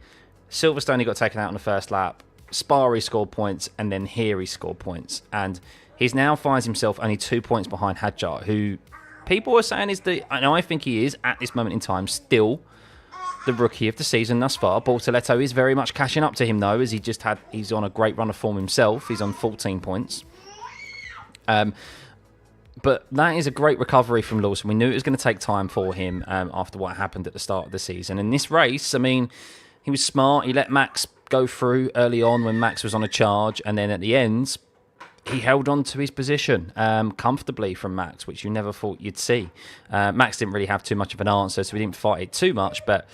Silverstone, he got taken out on the first lap. Spa, he scored points, and then here he scored points. And he now finds himself only 2 points behind Hadjar, who people are saying is and I think he is at this moment in time still the rookie of the season thus far. Bortoletto is very much catching up to him though, as he's on a great run of form himself. He's on 14 points. But that is a great recovery from Lawson. We knew it was going to take time for him after what happened at the start of the season. In this race, I mean, he was smart. He let Max go through early on when Max was on a charge. And then at the end, he held on to his position comfortably from Max, which you never thought you'd see. Max didn't really have too much of an answer, so he didn't fight it too much. But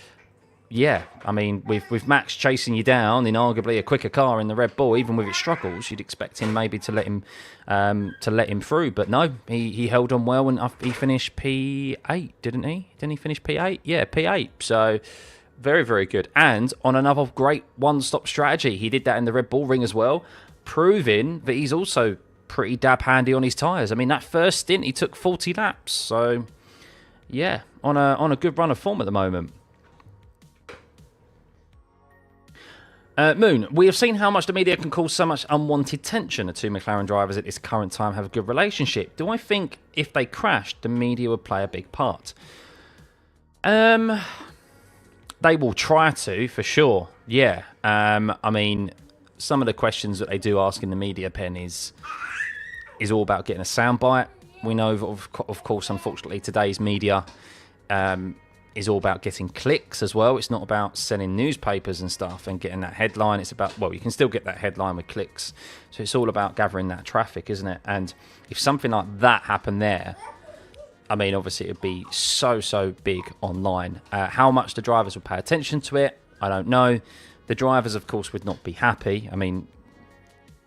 yeah, I mean, with Max chasing you down in arguably a quicker car in the Red Bull, even with its struggles, you'd expect him maybe to let him through. But no, he held on well, and he finished P8, didn't he? Didn't he finish P8? Yeah, P8. So very, very good. And on another great one-stop strategy, he did that in the Red Bull Ring as well, proving that he's also pretty dab handy on his tyres. I mean, that first stint, he took 40 laps. So yeah, on a good run of form at the moment. Moon, we have seen how much the media can cause so much unwanted tension. The two McLaren drivers at this current time have a good relationship. Do I think if they crashed, the media would play a big part? They will try to, for sure. Yeah. I mean, some of the questions that they do ask in the media pen is all about getting a soundbite. We know, of course, unfortunately, today's media is all about getting clicks as well. It's not about selling newspapers and stuff and getting that headline. It's about, well, you can still get that headline with clicks. So it's all about gathering that traffic, isn't it? And if something like that happened there, I mean, obviously it'd be so big online. How much the drivers would pay attention to it, I don't know. The drivers, of course, would not be happy. I mean,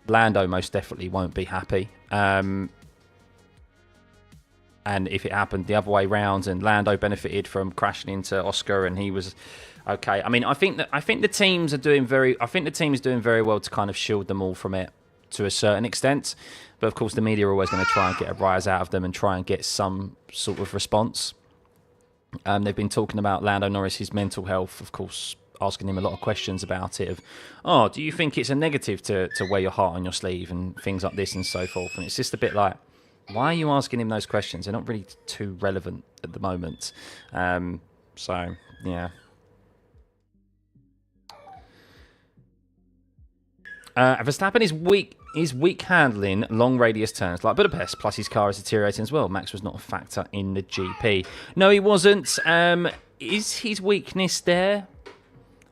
Lando most definitely won't be happy. And if it happened the other way round and Lando benefited from crashing into Oscar and he was okay. I mean, I think the teams are doing very well to kind of shield them all from it to a certain extent. But of course, the media are always going to try and get a rise out of them and try and get some sort of response. They've been talking about Lando Norris's mental health, of course, asking him a lot of questions about it. Of, do you think it's a negative to wear your heart on your sleeve and things like this and so forth? And it's just a bit like, why are you asking him those questions? They're not really too relevant at the moment. So, yeah. Verstappen is weak handling long radius turns like Budapest, plus his car is deteriorating as well. Max was not a factor in the GP. No, he wasn't. Is his weakness there?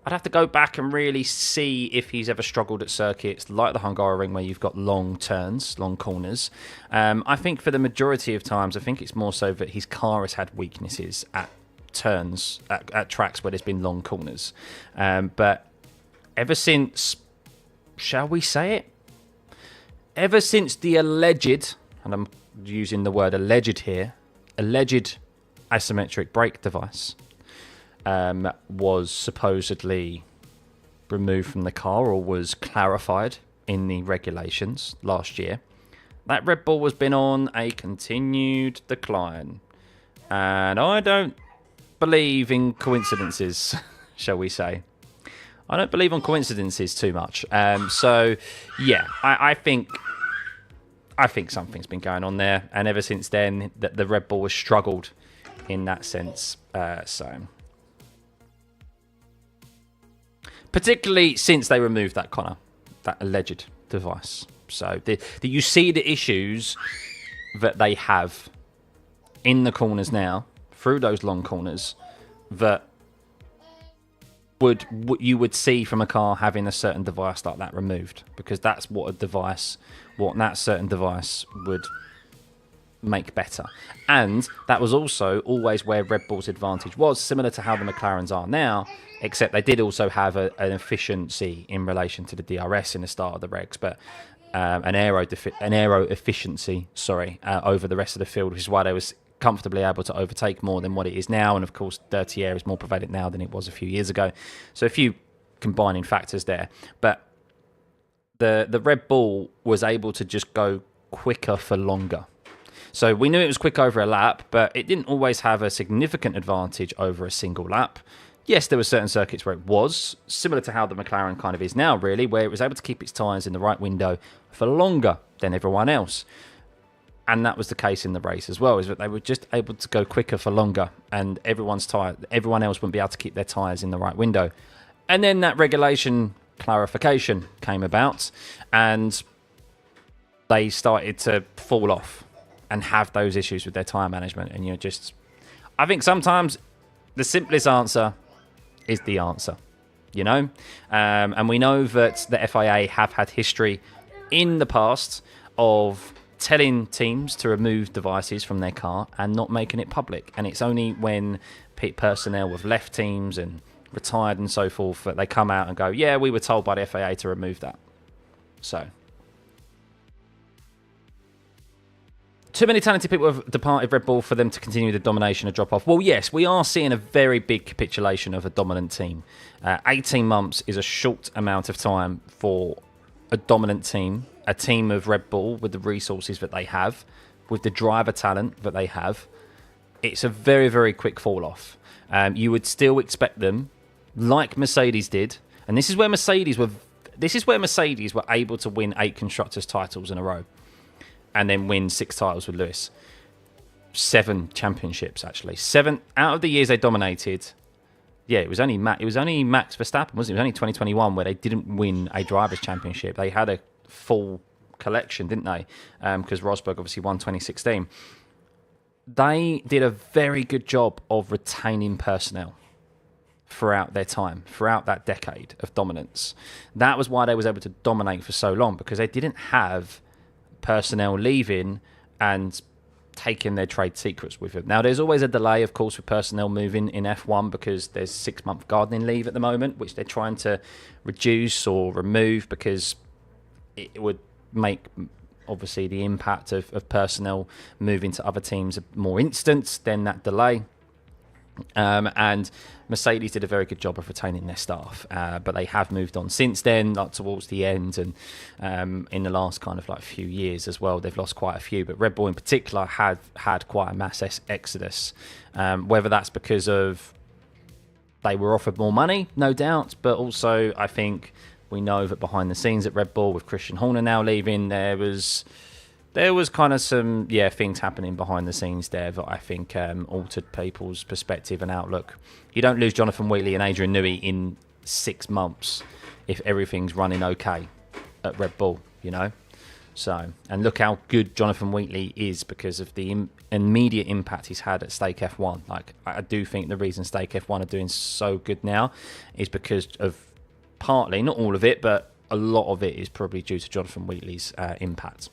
I'd have to go back and really see if he's ever struggled at circuits like the Hungarian where you've got long turns, long corners. I think for the majority of times, I think it's more so that his car has had weaknesses at turns, at tracks where there's been long corners. But ever since, shall we say it? Ever since the alleged, and I'm using the word alleged here, alleged asymmetric brake device was supposedly removed from the car or was clarified in the regulations last year, that Red Bull has been on a continued decline. And I don't believe in coincidences, shall we say. I don't believe on coincidences too much. So, yeah, I think something's been going on there. And ever since then, the Red Bull has struggled in that sense. Particularly since they removed that alleged device. So you see the issues that they have in the corners now through those long corners that you would see from a car having a certain device like that removed, because that's what that certain device would make better. And that was also always where Red Bull's advantage was, similar to how the McLarens are now, except they did also have an efficiency in relation to the DRS in the start of the regs, but an aero efficiency, over the rest of the field, which is why they was comfortably able to overtake more than what it is now. And of course, dirty air is more prevalent now than it was a few years ago. So a few combining factors there. But the Red Bull was able to just go quicker for longer. So we knew it was quick over a lap, but it didn't always have a significant advantage over a single lap. Yes, there were certain circuits where it was, similar to how the McLaren kind of is now, really, where it was able to keep its tyres in the right window for longer than everyone else. And that was the case in the race as well, is that they were just able to go quicker for longer, and everyone else wouldn't be able to keep their tyres in the right window. And then that regulation clarification came about, and they started to fall off and have those issues with their tyre management. And I think sometimes the simplest answer is the answer, and we know that the FIA have had history in the past of telling teams to remove devices from their car and not making it public. And it's only when personnel have left teams and retired and so forth that they come out and go, yeah, we were told by the FIA to remove that. So too many talented people have departed Red Bull for them to continue the domination and drop off. Well, yes, we are seeing a very big capitulation of a dominant team. 18 months is a short amount of time for a dominant team, a team of Red Bull with the resources that they have, with the driver talent that they have. It's a very, very quick fall off. You would still expect them, like Mercedes did, and this is where Mercedes were able to win 8 constructors titles in a row, and then win 6 titles with Lewis. 7 championships, actually. 7 out of the years they dominated. Yeah, it was only Max Verstappen, wasn't it? It was only 2021 where they didn't win a drivers' championship. They had a full collection, didn't they? Because Rosberg obviously won 2016. They did a very good job of retaining personnel throughout their time, throughout that decade of dominance. That was why they was able to dominate for so long, because they didn't have personnel leaving and taking their trade secrets with them. Now, there's always a delay, of course, with personnel moving in F1 because there's 6-month gardening leave at the moment, which they're trying to reduce or remove because it would make, obviously, the impact of personnel moving to other teams more instant than that delay. And Mercedes did a very good job of retaining their staff, but they have moved on since then, like towards the end, and in the last kind of like few years as well, they've lost quite a few. But Red Bull in particular had quite a mass exodus, whether that's because of they were offered more money, no doubt, but also I think we know that behind the scenes at Red Bull, with Christian Horner now leaving, there was kind of some things happening behind the scenes there that I think altered people's perspective and outlook. You don't lose Jonathan Wheatley and Adrian Newey in 6 months if everything's running okay at Red Bull, So, and look how good Jonathan Wheatley is because of the immediate impact he's had at Stake F1. Like, I do think the reason Stake F1 are doing so good now is because of partly, not all of it, but a lot of it is probably due to Jonathan Wheatley's impact.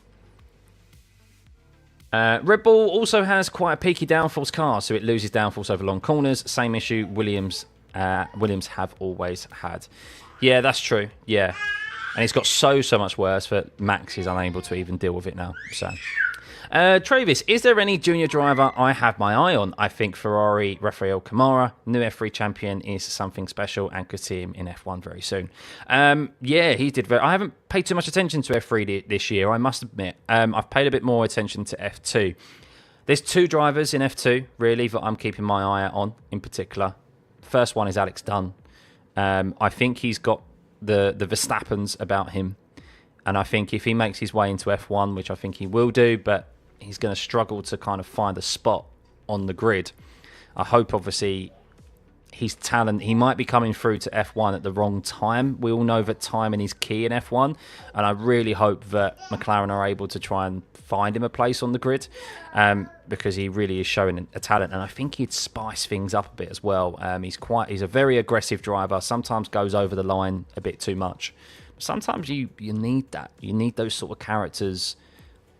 Red Bull also has quite a peaky downforce car, so it loses downforce over long corners. Same issue Williams have always had. Yeah, that's true. Yeah. And it's got so much worse that Max is unable to even deal with it now. So, Travis, is there any junior driver I have my eye on? I think Ferrari, Rafael Camara, new F3 champion, is something special and could see him in F1 very soon. Yeah, he did I haven't paid too much attention to F3 this year, I must admit. I've paid a bit more attention to F2. There's 2 drivers in F2, really, that I'm keeping my eye out on in particular. First one is Alex Dunn. I think he's got the Verstappens about him. And I think if he makes his way into F1, which I think he will do, but he's going to struggle to kind of find a spot on the grid. I hope, obviously, his talent, he might be coming through to F1 at the wrong time. We all know that timing is key in F1, and I really hope that McLaren are able to try and find him a place on the grid, because he really is showing a talent, and I think he'd spice things up a bit as well. He's a very aggressive driver, sometimes goes over the line a bit too much. Sometimes you need that. You need those sort of characters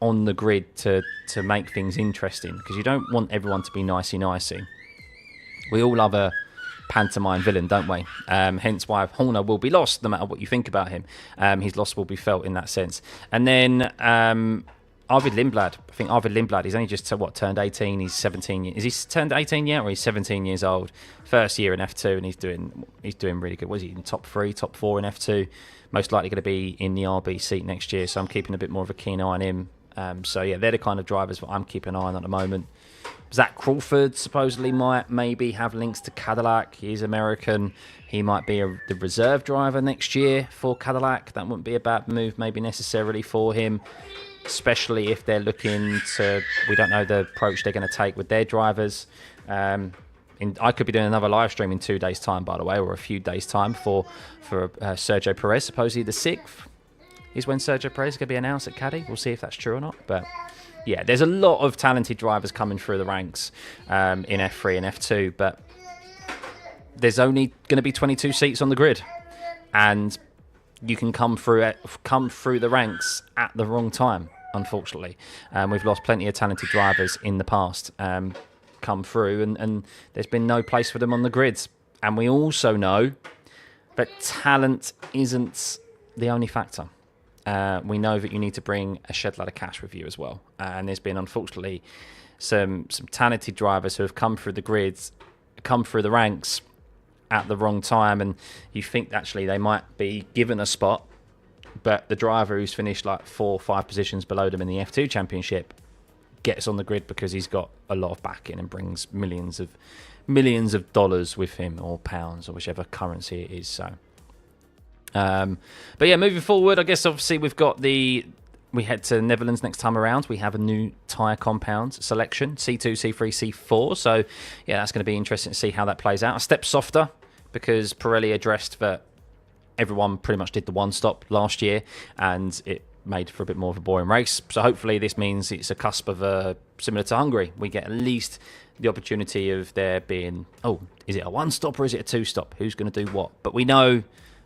on the grid to make things interesting, because you don't want everyone to be nicey-nicey. We all love a pantomime villain, don't we? Hence why Horner will be lost, no matter what you think about him. His loss will be felt in that sense. And then Arvid Lindblad. I think Arvid Lindblad, he's only just turned 18. He's 17. Is he turned 18 yet, or he's 17 years old? First year in F2, and he's doing really good. Was he in top 3, top 4 in F2? Most likely going to be in the RB seat next year, so I'm keeping a bit more of a keen eye on him. So yeah, they're the kind of drivers that I'm keeping an eye on at the moment. Zach Crawford supposedly might maybe have links to Cadillac. He's American. He might be the reserve driver next year for Cadillac. That wouldn't be a bad move maybe necessarily for him, especially if they're looking to... We don't know the approach they're going to take with their drivers. I could be doing another live stream in 2 days' time, by the way, or a few days' time for Sergio Perez. Supposedly the 6th is when Sergio Perez is going to be announced at Caddy. We'll see if that's true or not, but... Yeah, there's a lot of talented drivers coming through the ranks in F3 and F2, but there's only going to be 22 seats on the grid, and you can come through the ranks at the wrong time, unfortunately. We've lost plenty of talented drivers in the past come through, and there's been no place for them on the grids. And we also know that talent isn't the only factor. We know that you need to bring a shed load of cash with you as well. And there's been, unfortunately, some talented drivers who have come through the grids, come through the ranks at the wrong time. And you think actually they might be given a spot, but the driver who's finished like 4 or 5 positions below them in the F2 Championship gets on the grid because he's got a lot of backing and brings millions of dollars with him, or pounds, or whichever currency it is. So... but yeah, moving forward, I guess obviously we head to Netherlands next time around. We have a new tyre compound selection, C2, C3, C4. So yeah, that's going to be interesting to see how that plays out. A step softer, because Pirelli addressed that everyone pretty much did the one stop last year, and it made for a bit more of a boring race. So hopefully this means it's a cusp of similar to Hungary. We get at least the opportunity of there being, is it a one stop or is it a two stop? Who's going to do what? But we know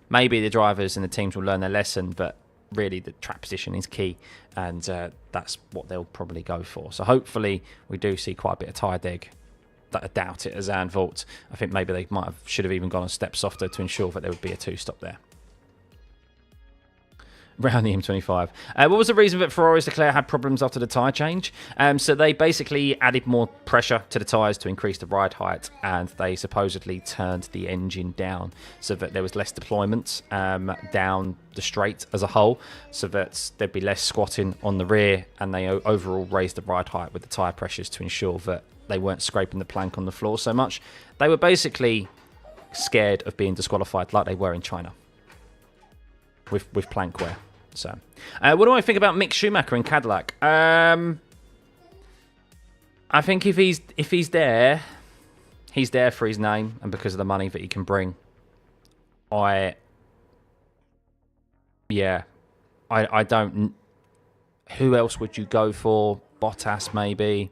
maybe the drivers and the teams will learn their lesson, but really the track position is key, and that's what they'll probably go for. So hopefully we do see quite a bit of tyre deg. I doubt it as Zandvoort. I think maybe they should have even gone a step softer to ensure that there would be a two-stop there. Round the M25. What was the reason that Ferrari's Leclerc had problems after the tyre change? So they basically added more pressure to the tyres to increase the ride height, and they supposedly turned the engine down so that there was less deployment down the straight as a whole, so that there'd be less squatting on the rear, and they overall raised the ride height with the tyre pressures to ensure that they weren't scraping the plank on the floor so much. They were basically scared of being disqualified like they were in China with plank wear. So, what do I think about Mick Schumacher in Cadillac? I think if he's there, he's there for his name and because of the money that he can bring. I don't... Who else would you go for? Bottas, maybe?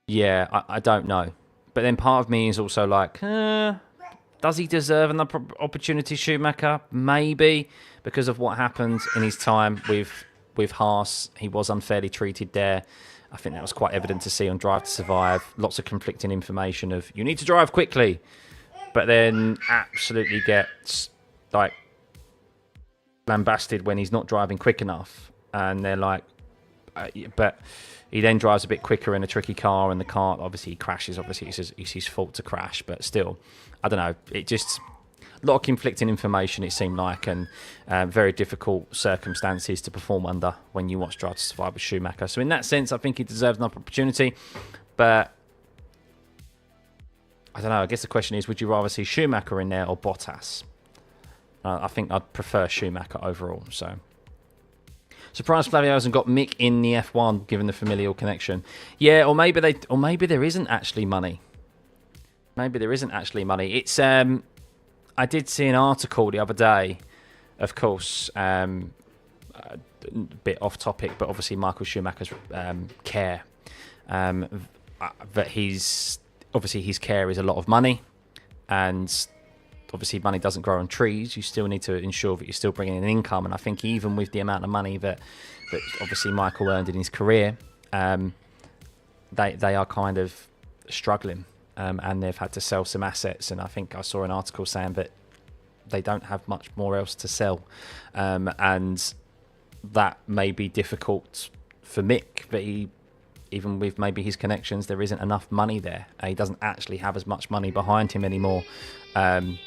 Yeah, I don't know. But then part of me is also like, does he deserve another opportunity, Schumacher? Maybe, because of what happened in his time with Haas. He was unfairly treated there. I think that was quite evident to see on Drive to Survive. Lots of conflicting information of, you need to drive quickly, but then absolutely gets like lambasted when he's not driving quick enough. And they're like, but he then drives a bit quicker in a tricky car, and the car, obviously he crashes. Obviously it's his fault to crash, but still, I don't know. It just, a lot of conflicting information, it seemed like, and very difficult circumstances to perform under when you watch Drive to Survive with Schumacher. So in that sense, I think he deserves another opportunity. But I don't know. I guess the question is, would you rather see Schumacher in there or Bottas? I think I'd prefer Schumacher overall. So. Surprised Flavio hasn't got Mick in the F1, given the familial connection. Yeah, or maybe there isn't actually money. Maybe there isn't actually money. It's I did see an article the other day, of course, a bit off topic, but obviously Michael Schumacher's care. That he's obviously his care is a lot of money, and obviously money doesn't grow on trees. You still need to ensure that you're still bringing in income. And I think even with the amount of money that obviously Michael earned in his career, they are kind of struggling. And they've had to sell some assets, and I think I saw an article saying that they don't have much more else to sell, and that may be difficult for Mick, that he, even with maybe his connections, there isn't enough money there. He doesn't actually have as much money behind him anymore than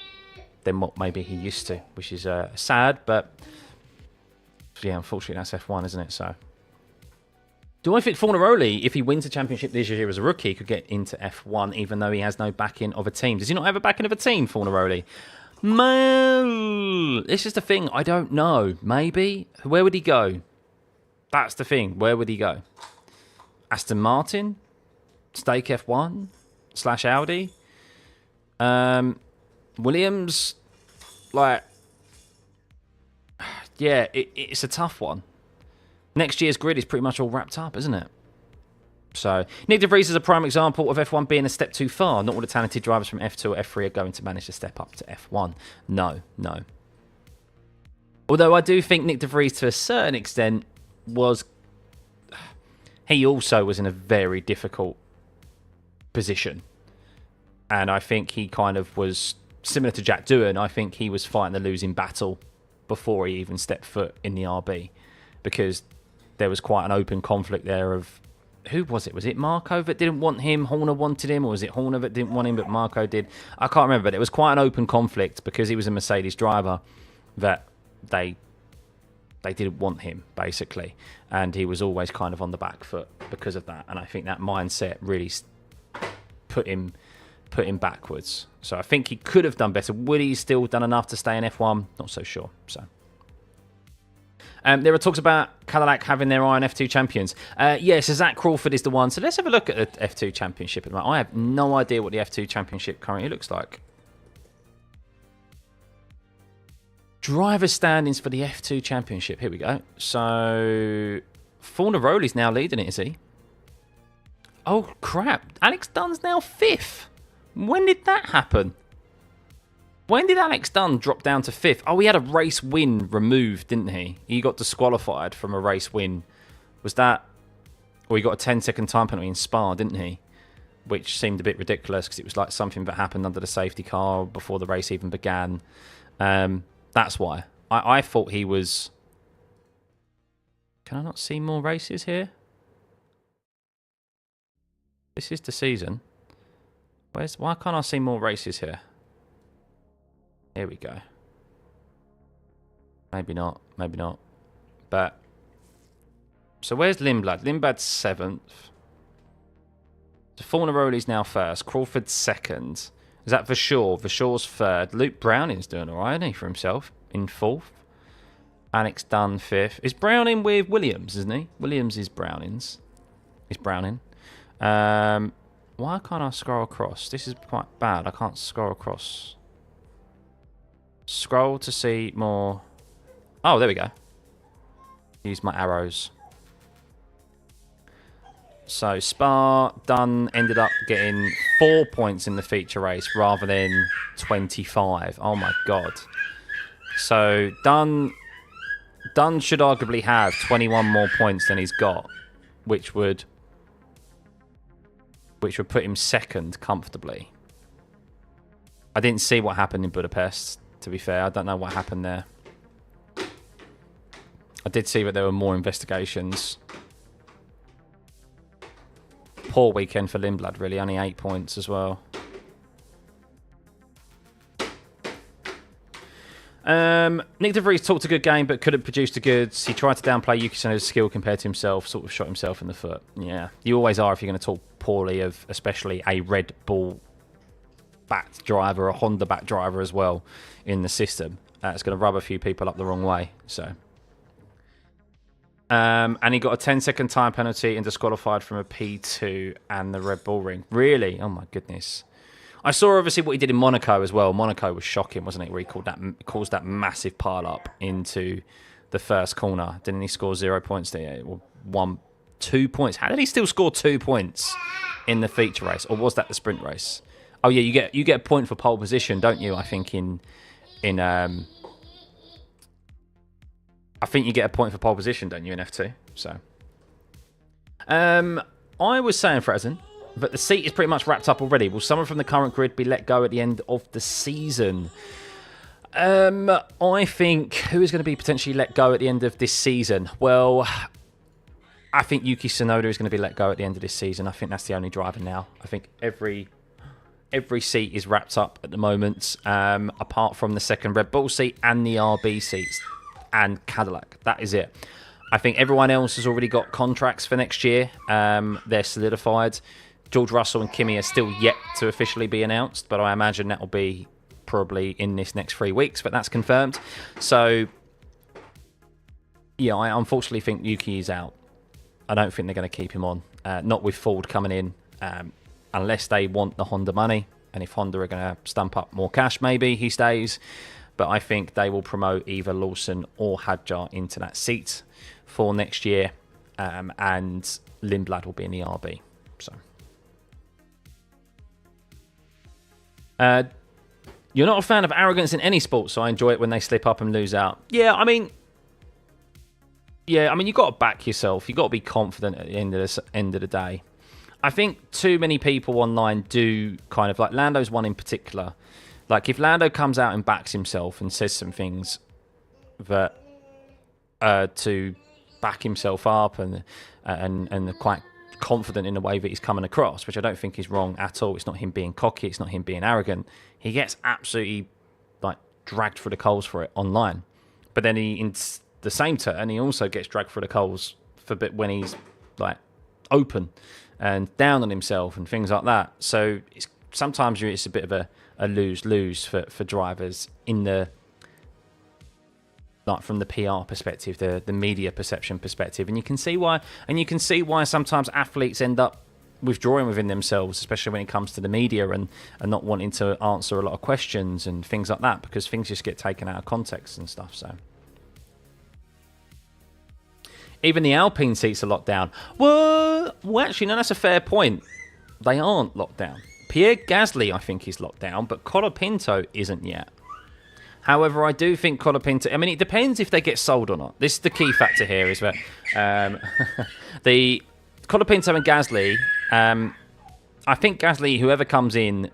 what maybe he used to, which is sad, but yeah, unfortunately that's F1, isn't it? So do I think Fornaroli, if he wins the championship this year as a rookie, could get into F1 even though he has no backing of a team? Does he not have a backing of a team, Fornaroli? This is the thing. I don't know. Maybe. Where would he go? That's the thing. Where would he go? Aston Martin? Stake F1? / Audi? Williams? Like, yeah, it's a tough one. Next year's grid is pretty much all wrapped up, isn't it? So, Nick De Vries is a prime example of F1 being a step too far. Not all the talented drivers from F2 or F3 are going to manage to step up to F1. No. Although I do think Nick De Vries, to a certain extent, he also was in a very difficult position. And I think he kind of was, similar to Jack Doohan, I think he was fighting the losing battle before he even stepped foot in the RB. Because there was quite an open conflict there of, who was it? Was it Marco that didn't want him? Horner wanted him? Or was it Horner that didn't want him but Marco did? I can't remember, but it was quite an open conflict because he was a Mercedes driver that they didn't want him, basically. And he was always kind of on the back foot because of that. And I think that mindset really put him backwards. So I think he could have done better. Would he still done enough to stay in F1? Not so sure. So there are talks about Cadillac having their eye on F2 champions. So Zach Crawford is the one. So let's have a look at the F2 championship. I have no idea what the F2 championship currently looks like. Driver standings for the F2 championship. Here we go. So Fornaroli's now leading it, is he? Oh, crap. Alex Dunn's now 5th. When did that happen? When did Alex Dunn drop down to 5th? Oh, he had a race win removed, didn't he? He got disqualified from a race win. Was that... Or he got a 10-second time penalty in Spa, didn't he? Which seemed a bit ridiculous because it was like something that happened under the safety car before the race even began. That's why. I thought he was... Can I not see more races here? This is the season. Why can't I see more races here? Here we go. Maybe not. But, so where's Lindblad? Lindblad's 7th. So Fornaroli's now 1st. Crawford's 2nd. Is that Vershaw? Vershaw's 3rd. Luke Browning's doing all right, isn't he, for himself? In 4th. Alex Dunn 5th. Is Browning with Williams, isn't he? Williams is Browning's. Is Browning. Why can't I scroll across? This is quite bad. I can't scroll across. Scroll to see more. Oh, there we go. Use my arrows. So Spa, Dunn ended up getting 4 points in the feature race rather than 25. Oh my god. So Dunn should arguably have 21 more points than he's got, which would put him 2nd comfortably. I didn't see what happened in Budapest, to be fair. I don't know what happened there. I did see that there were more investigations. Poor weekend for Lindblad, really. Only 8 points as well. Nick De Vries talked a good game but couldn't produce the goods. He tried to downplay Yuki Tsunoda's skill compared to himself, sort of shot himself in the foot. Yeah, you always are if you're going to talk poorly of especially a Red Bull backed driver, a Honda backed driver as well in the system. It's going to rub a few people up the wrong way. So, and he got a 10-second time penalty and disqualified from a P2 and the Red Bull ring. Really? Oh my goodness. I saw obviously what he did in Monaco as well. Monaco was shocking, wasn't it? Where he caused that massive pile up into the first corner. Didn't he score 0 points there? Or 2 points. How did he still score 2 points in the feature race? Or was that the sprint race? Oh yeah, you get a point for pole position, don't you? I think I think you get a point for pole position, don't you, in F2? So, I was saying, Frazen, that the seat is pretty much wrapped up already. Will someone from the current grid be let go at the end of the season? I think, who is going to be potentially let go at the end of this season? Well, I think Yuki Tsunoda is going to be let go at the end of this season. I think that's the only driver now. I think every seat is wrapped up at the moment, apart from the second Red Bull seat and the RB seats and Cadillac. That is it. I think everyone else has already got contracts for next year. They're solidified. George Russell and Kimi are still yet to officially be announced, but I imagine that will be probably in this next 3 weeks, but that's confirmed. So, yeah, I unfortunately think Yuki is out. I don't think they're going to keep him on. Not with Ford coming in, unless they want the Honda money. And if Honda are going to stump up more cash, maybe he stays. But I think they will promote either Lawson or Hadjar into that seat for next year. And Lindblad will be in the RB. So, you're not a fan of arrogance in any sport, so I enjoy it when they slip up and lose out. Yeah, I mean, you've got to back yourself. You've got to be confident at the end of the day. I think too many people online do kind of, like Lando's one in particular. Like if Lando comes out and backs himself and says some things that to back himself up and quite confident in the way that he's coming across, which I don't think is wrong at all. It's not him being cocky. It's not him being arrogant. He gets absolutely like dragged through the coals for it online. But then in the same turn, he also gets dragged through the coals for bit when he's like open and down on himself and things like that. So sometimes it's a bit of a lose-lose for drivers in the, like from the PR perspective, the media perception perspective, and you can see why. And you can see why sometimes athletes end up withdrawing within themselves, especially when it comes to the media and not wanting to answer a lot of questions and things like that, because things just get taken out of context and stuff. So even the Alpine seats are locked down. Well, actually, no, that's a fair point. They aren't locked down. Pierre Gasly, I think, is locked down, but Colapinto isn't yet. However, I do think Colapinto... I mean, it depends if they get sold or not. This is the key factor here, is that the Colapinto and Gasly... I think Gasly, whoever comes in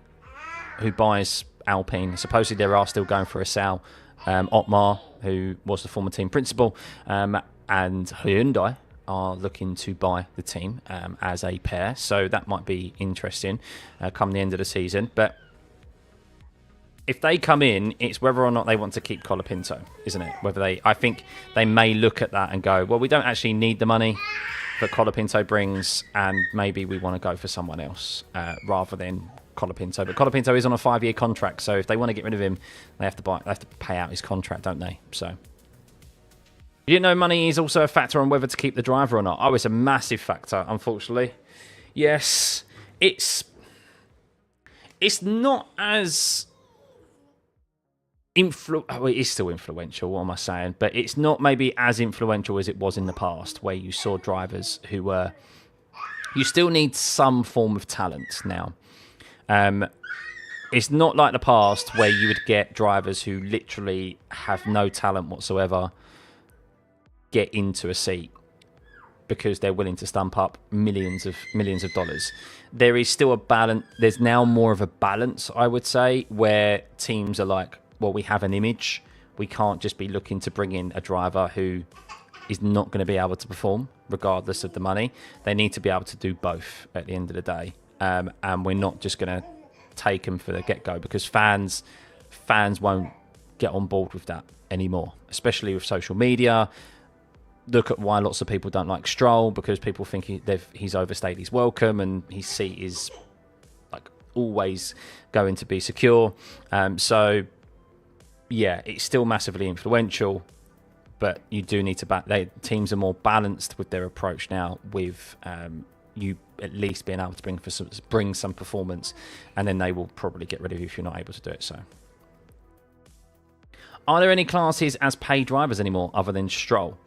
who buys Alpine, supposedly they are still going for a sale. Otmar, who was the former team principal, and Hyundai are looking to buy the team as a pair. So that might be interesting come the end of the season. But if they come in, it's whether or not they want to keep Colapinto, isn't it? I think they may look at that and go, well, we don't actually need the money that Colapinto brings, and maybe we want to go for someone else rather than Colapinto. But Colapinto is on a 5-year contract, so if they want to get rid of him, they have to pay out his contract, don't they? So you didn't know money is also a factor on whether to keep the driver or not. Oh, it's a massive factor, unfortunately. Yes, it's not as it is still influential, what am I saying? But it's not maybe as influential as it was in the past, where you saw drivers who were... You still need some form of talent now. It's not like the past where you would get drivers who literally have no talent whatsoever get into a seat because they're willing to stump up millions of dollars. There is still a balance. There's now more of a balance, I would say, where teams are like, well, we have an image. We can't just be looking to bring in a driver who is not going to be able to perform regardless of the money. They need to be able to do both at the end of the day. And we're not just going to take them for the get-go, because fans won't get on board with that anymore, especially with social media. Look at why lots of people don't like Stroll, because people think he's overstayed his welcome and his seat is like always going to be secure. So yeah, it's still massively influential, but you do need to teams are more balanced with their approach now with you at least being able to bring some performance, and then they will probably get rid of you if you're not able to do it. So, are there any classes as paid drivers anymore other than Stroll?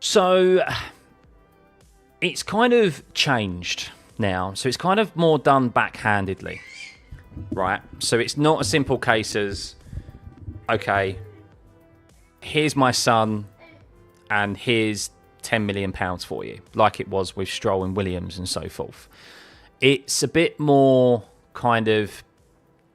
So it's kind of changed now. So it's kind of more done backhandedly, right? So it's not a simple case as, okay, here's my son and here's £10 million for you, like it was with Stroll and Williams and so forth. It's a bit more kind of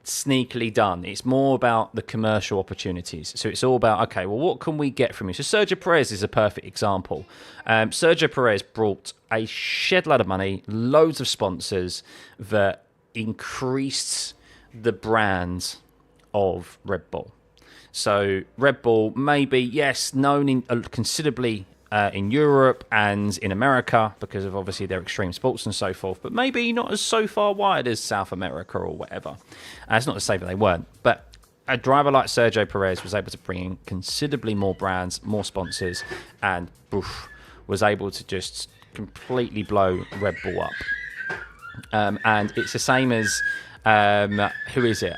sneakily done. It's more about the commercial opportunities. So it's all about, okay, well, what can we get from you? So Sergio Perez is a perfect example. Sergio Perez brought a shed load of money, loads of sponsors that increased the brand of Red Bull. So Red Bull maybe, yes, known in, considerably in Europe and in America because of obviously their extreme sports and so forth, but maybe not as so far wide as South America or whatever. It's not to say that they weren't, but a driver like Sergio Perez was able to bring in considerably more brands, more sponsors, and was able to just completely blow Red Bull up. And it's the same as, who is it?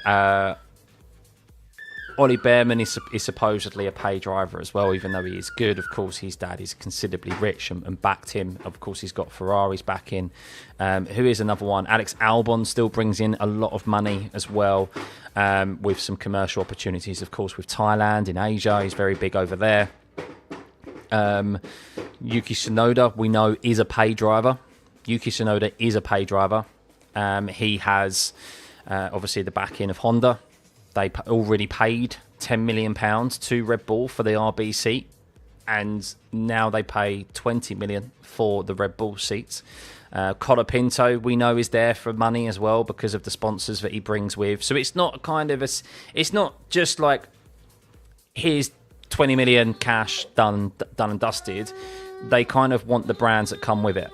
Ollie Behrman is supposedly a pay driver as well, even though he is good. Of course, his dad is considerably rich and backed him. Of course, he's got Ferrari's backing. Who is another one? Alex Albon still brings in a lot of money as well, with some commercial opportunities, of course, with Thailand, in Asia. He's very big over there. Yuki Tsunoda, we know, is a pay driver. Yuki Tsunoda is a pay driver. He has, obviously, the backing of Honda. They already paid £10 million to Red Bull for the RB seat, and now they pay $20 million for the Red Bull seats. Colapinto, we know, is there for money as well because of the sponsors that he brings with. So it's not kind of it's not just like, here's 20 million cash done and dusted. They kind of want the brands that come with it.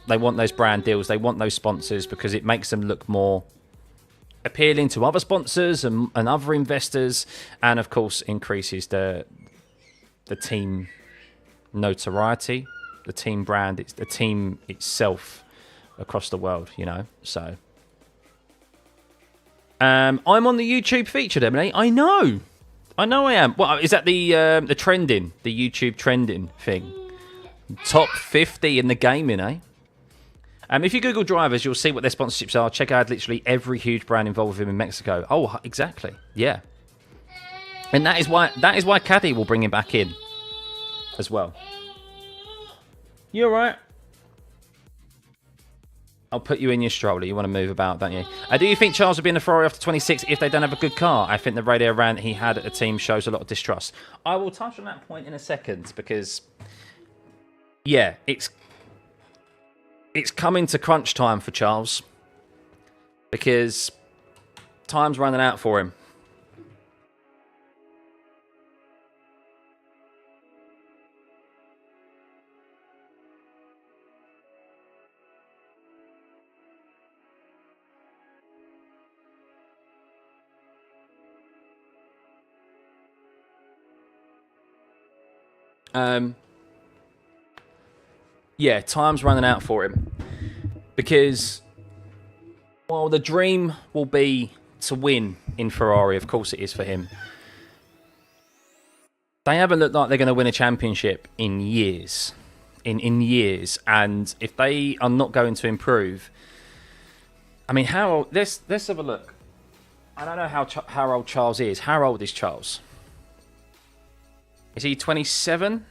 They want those brand deals. They want those sponsors because it makes them look more appealing to other sponsors and other investors, and of course increases the team notoriety, the team brand, it's the team itself across the world, you know. So I'm on the YouTube featured, Emily. I know I am. Well, is that the trending, the YouTube trending thing? Top 50 in the gaming, eh? If you Google drivers, you'll see what their sponsorships are. Check out literally every huge brand involved with him in Mexico. Oh, exactly. Yeah. And that is why Caddy will bring him back in as well. You all right? I'll put you in your stroller. You want to move about, don't you? Do you think Charles would be in the Ferrari after 26 if they don't have a good car? I think the radio rant he had at the team shows a lot of distrust. I will touch on that point in a second because, yeah, it's coming to crunch time for Charles because time's running out for him. Yeah, time's running out for him because, well, the dream will be to win in Ferrari. Of course it is for him. They haven't looked like they're going to win a championship in years. In years. And if they are not going to improve, I mean, how old... Let's have a look. I don't know how old Charles is. How old is Charles? Is he 27?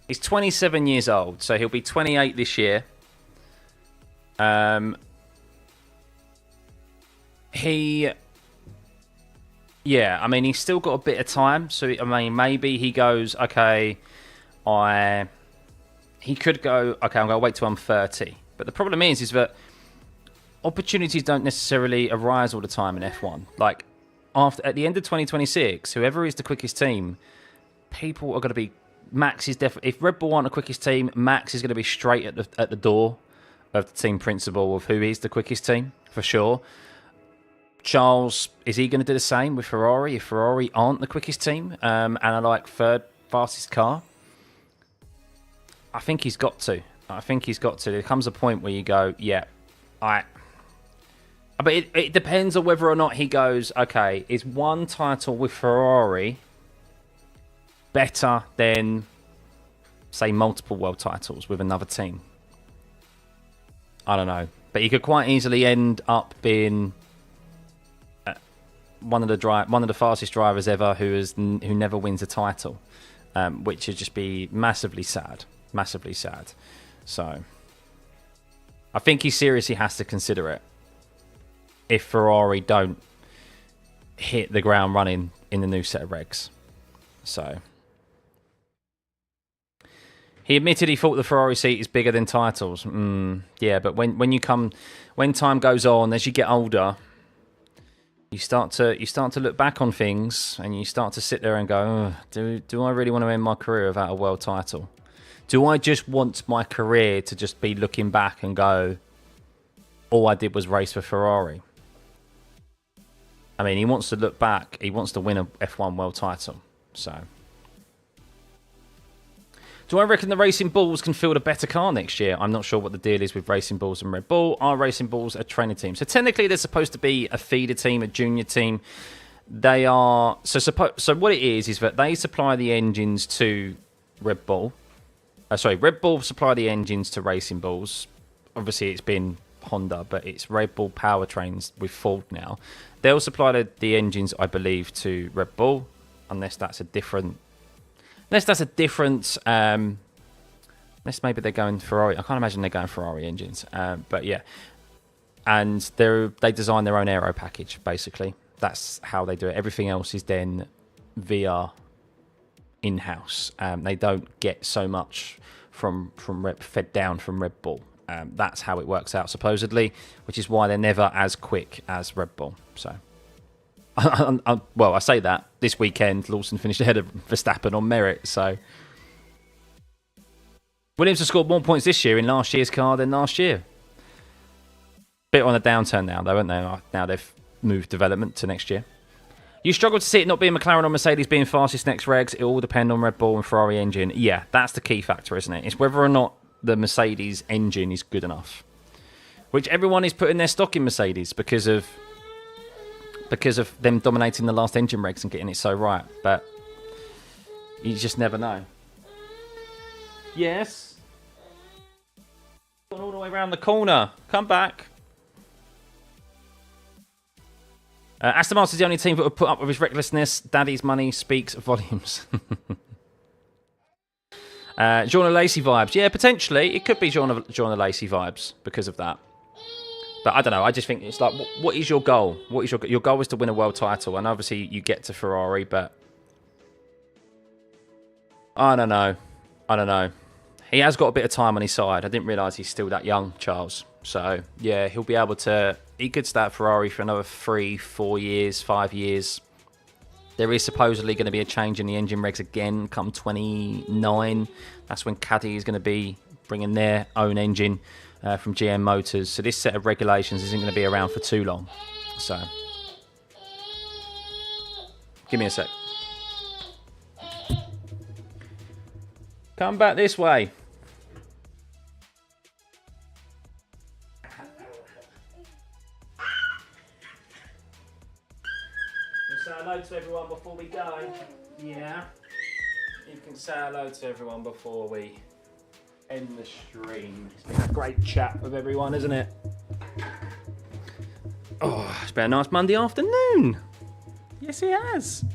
He's 27 years old, so he'll be 28 this year. Yeah, I mean, he's still got a bit of time. So, I mean, maybe he goes, okay, he could go, okay, I'm going to wait till I'm 30. But the problem is that opportunities don't necessarily arise all the time in F1. Like, at the end of 2026, whoever is the quickest team, people are going to be... Max is definitely... If Red Bull aren't the quickest team, Max is going to be straight at the door of the team principal of who is the quickest team, for sure. Charles, is he going to do the same with Ferrari? If Ferrari aren't the quickest team and are like third fastest car? I think he's got to. I think he's got to. There comes a point where you go, yeah, but it depends on whether or not he goes, okay, is one title with Ferrari better than, say, multiple world titles with another team? I don't know. But he could quite easily end up being one of the fastest drivers ever who never wins a title, which would just be massively sad. Massively sad. So I think he seriously has to consider it if Ferrari don't hit the ground running in the new set of regs. So he admitted he thought the Ferrari seat is bigger than titles. Yeah, but when time goes on, as you get older, you start to look back on things, and you start to sit there and go, oh, do I really want to end my career without a world title? Do I just want my career to just be looking back and go, all I did was race for Ferrari? I mean, he wants to look back. He wants to win a F1 world title. So, do I reckon the Racing Bulls can field a better car next year? I'm not sure what the deal is with Racing Bulls and Red Bull. Are Racing Bulls a training team? So technically, they're supposed to be a feeder team, a junior team. They are so what it is that they supply the engines to Red Bull. Red Bull supply the engines to Racing Bulls. Obviously, it's been Honda, but it's Red Bull powertrains with Ford now. They'll supply the engines, I believe, to Red Bull, unless maybe they're going Ferrari. I can't imagine they're going Ferrari engines, but yeah. And they design their own aero package, basically. That's how they do it. Everything else is then via in-house. They don't get so much fed down from Red Bull. That's how it works out, supposedly, which is why they're never as quick as Red Bull. So, well, I say that. This weekend, Lawson finished ahead of Verstappen on merit. So, Williams have scored more points this year in last year's car than last year. Bit on a downturn now, though, aren't they? Now they've moved development to next year. You struggle to see it not being McLaren or Mercedes being fastest next regs. It all depends on Red Bull and Ferrari engine. Yeah, that's the key factor, isn't it? It's whether or not the Mercedes engine is good enough, which everyone is putting their stock in Mercedes because of them dominating the last engine regs and getting it so right. But you just never know. Yes, gone all the way around the corner. Come back. Aston Martin's the only team that would put up with his recklessness. Daddy's money speaks volumes. John Lacey vibes. Yeah, potentially. It could be John Lacey vibes because of that. But I don't know. I just think it's like, what is your goal? What is your goal is to win a world title. And obviously you get to Ferrari, but I don't know. He has got a bit of time on his side. I didn't realise he's still that young, Charles. So, yeah, he'll be able to... He could start Ferrari for another 3, 4 years, 5 years. There is supposedly going to be a change in the engine regs again come 29. That's when Caddy is going to be bringing their own engine from GM Motors. So this set of regulations isn't going to be around for too long. So, give me a sec. Come back this way. Say hello to everyone before we go. Yeah. You can say hello to everyone before we end the stream. It's been a great chat with everyone, isn't it? Oh, it's been a nice Monday afternoon. Yes, it has.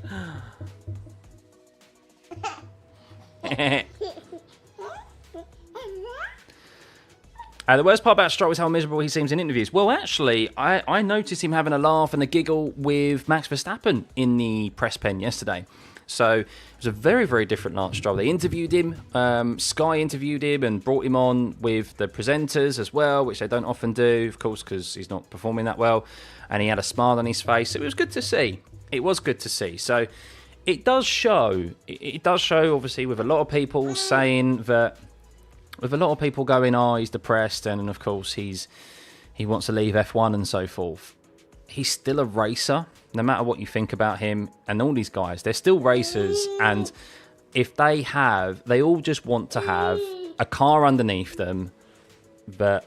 The worst part about Stroll is how miserable he seems in interviews. Well, actually, I noticed him having a laugh and a giggle with Max Verstappen in the press pen yesterday. So it was a very, very different Lance Stroll. They interviewed him. Sky interviewed him and brought him on with the presenters as well, which they don't often do, of course, because he's not performing that well. And he had a smile on his face. It was good to see. It was good to see. So it does show. It does show, obviously, with a lot of people saying that... With a lot of people going, oh, he's depressed, and of course he wants to leave F1 and so forth. He's still a racer, no matter what you think about him. And all these guys, they're still racers. And if they all just want to have a car underneath them, but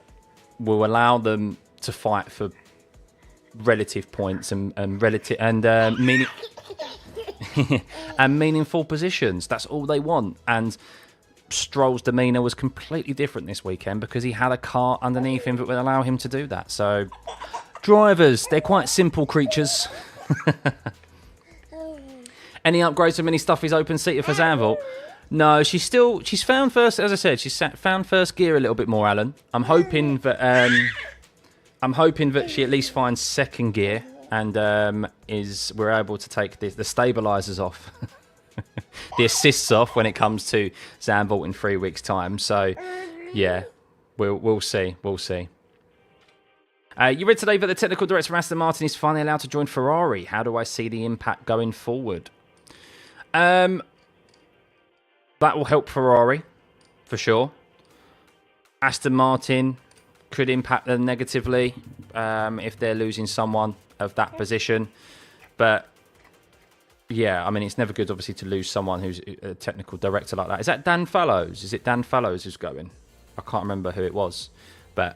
will allow them to fight for relative points and meaning and meaningful positions. That's all they want. And Stroll's demeanour was completely different this weekend because he had a car underneath him that would allow him to do that. So drivers, they're quite simple creatures. Any upgrades from any Stuffey's open seater for Zandvoort? No, she's found first, as I said, found first gear a little bit more, Alan. I'm hoping that she at least finds second gear and we're able to take the stabilisers off, the assists off when it comes to Zandvoort in 3 weeks' time. So, yeah, we'll see. You read today that the technical director for Aston Martin is finally allowed to join Ferrari. How do I see the impact going forward? That will help Ferrari, for sure. Aston Martin could impact them negatively if they're losing someone of that position. But, yeah, I mean, it's never good, obviously, to lose someone who's a technical director like that. Is that Dan Fallows? Is it Dan Fallows who's going? I can't remember who it was. But,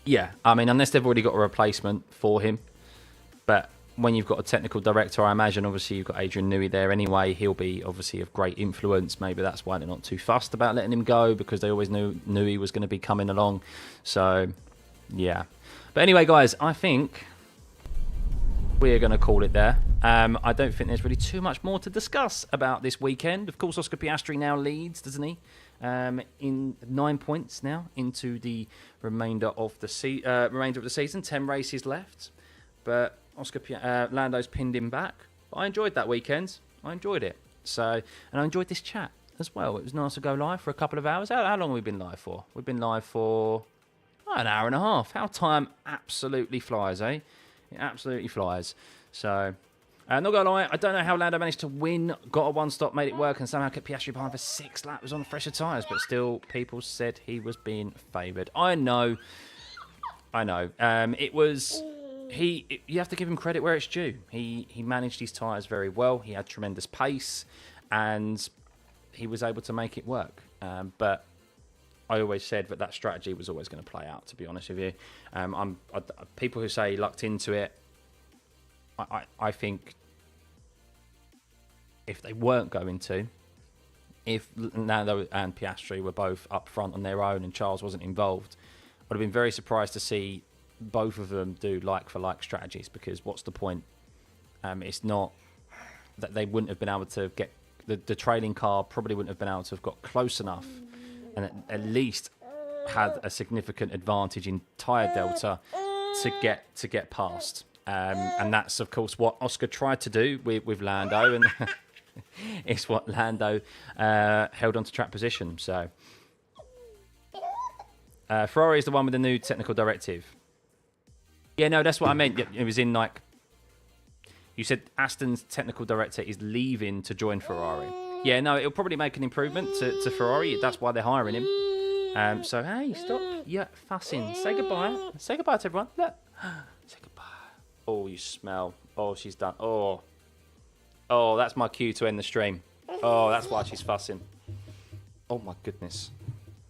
yeah, I mean, unless they've already got a replacement for him. But when you've got a technical director, I imagine, obviously, you've got Adrian Newey there anyway. He'll be, obviously, of great influence. Maybe that's why they're not too fussed about letting him go, because they always knew Newey was going to be coming along. So, yeah. But anyway, guys, I think we're going to call it there. I don't think there's really too much more to discuss about this weekend. Of course, Oscar Piastri now leads, doesn't he? In 9 points now into the remainder of the season. 10 races left. But Lando's pinned him back. But I enjoyed that weekend. I enjoyed it. And I enjoyed this chat as well. It was nice to go live for a couple of hours. How long have we been live for? We've been live for an hour and a half. How time absolutely flies, eh? It absolutely flies. So, not gonna lie, I don't know how Lando managed to win. Got a one-stop, made it work, and somehow kept Piastri behind for 6 laps. Was on fresher tyres, but still, people said he was being favoured. I know. It was. You have to give him credit where it's due. He managed his tyres very well. He had tremendous pace, and he was able to make it work. But I always said that strategy was always going to play out, to be honest with you. People who say he lucked into it, I think if they weren't going to, if Lando and Piastri were both up front on their own and Charles wasn't involved, I'd have been very surprised to see both of them do like-for-like strategies, because what's the point? It's not that they wouldn't have been able to get... The trailing car probably wouldn't have been able to have got close enough and at least had a significant advantage in tyre delta to get past. And that's, of course, what Oscar tried to do with Lando, and it's what Lando held on to track position. So Ferrari is the one with the new technical directive. Yeah, no, that's what I meant. It was in, like, you said Aston's technical director is leaving to join Ferrari. Yeah, no, it'll probably make an improvement to Ferrari. That's why they're hiring him. So, hey, stop. Yeah, fussing. Say goodbye. Say goodbye to everyone. Look. Say goodbye. Oh, you smell. Oh, she's done. Oh, that's my cue to end the stream. Oh, that's why she's fussing. Oh, my goodness.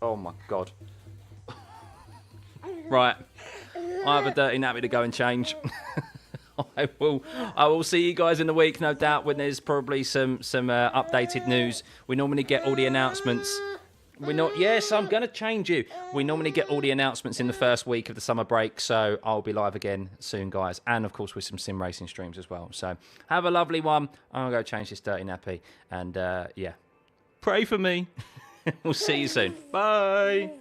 Oh, my God. Right. I have a dirty nappy to go and change. I will see you guys in the week, no doubt, when there's probably some updated news. We normally get all the announcements. Yes, I'm going to change you. We normally get all the announcements in the first week of the summer break, so I'll be live again soon, guys. And, of course, with some sim racing streams as well. So have a lovely one. I'm going to go change this dirty nappy. And, yeah, pray for me. We'll see you soon. Bye.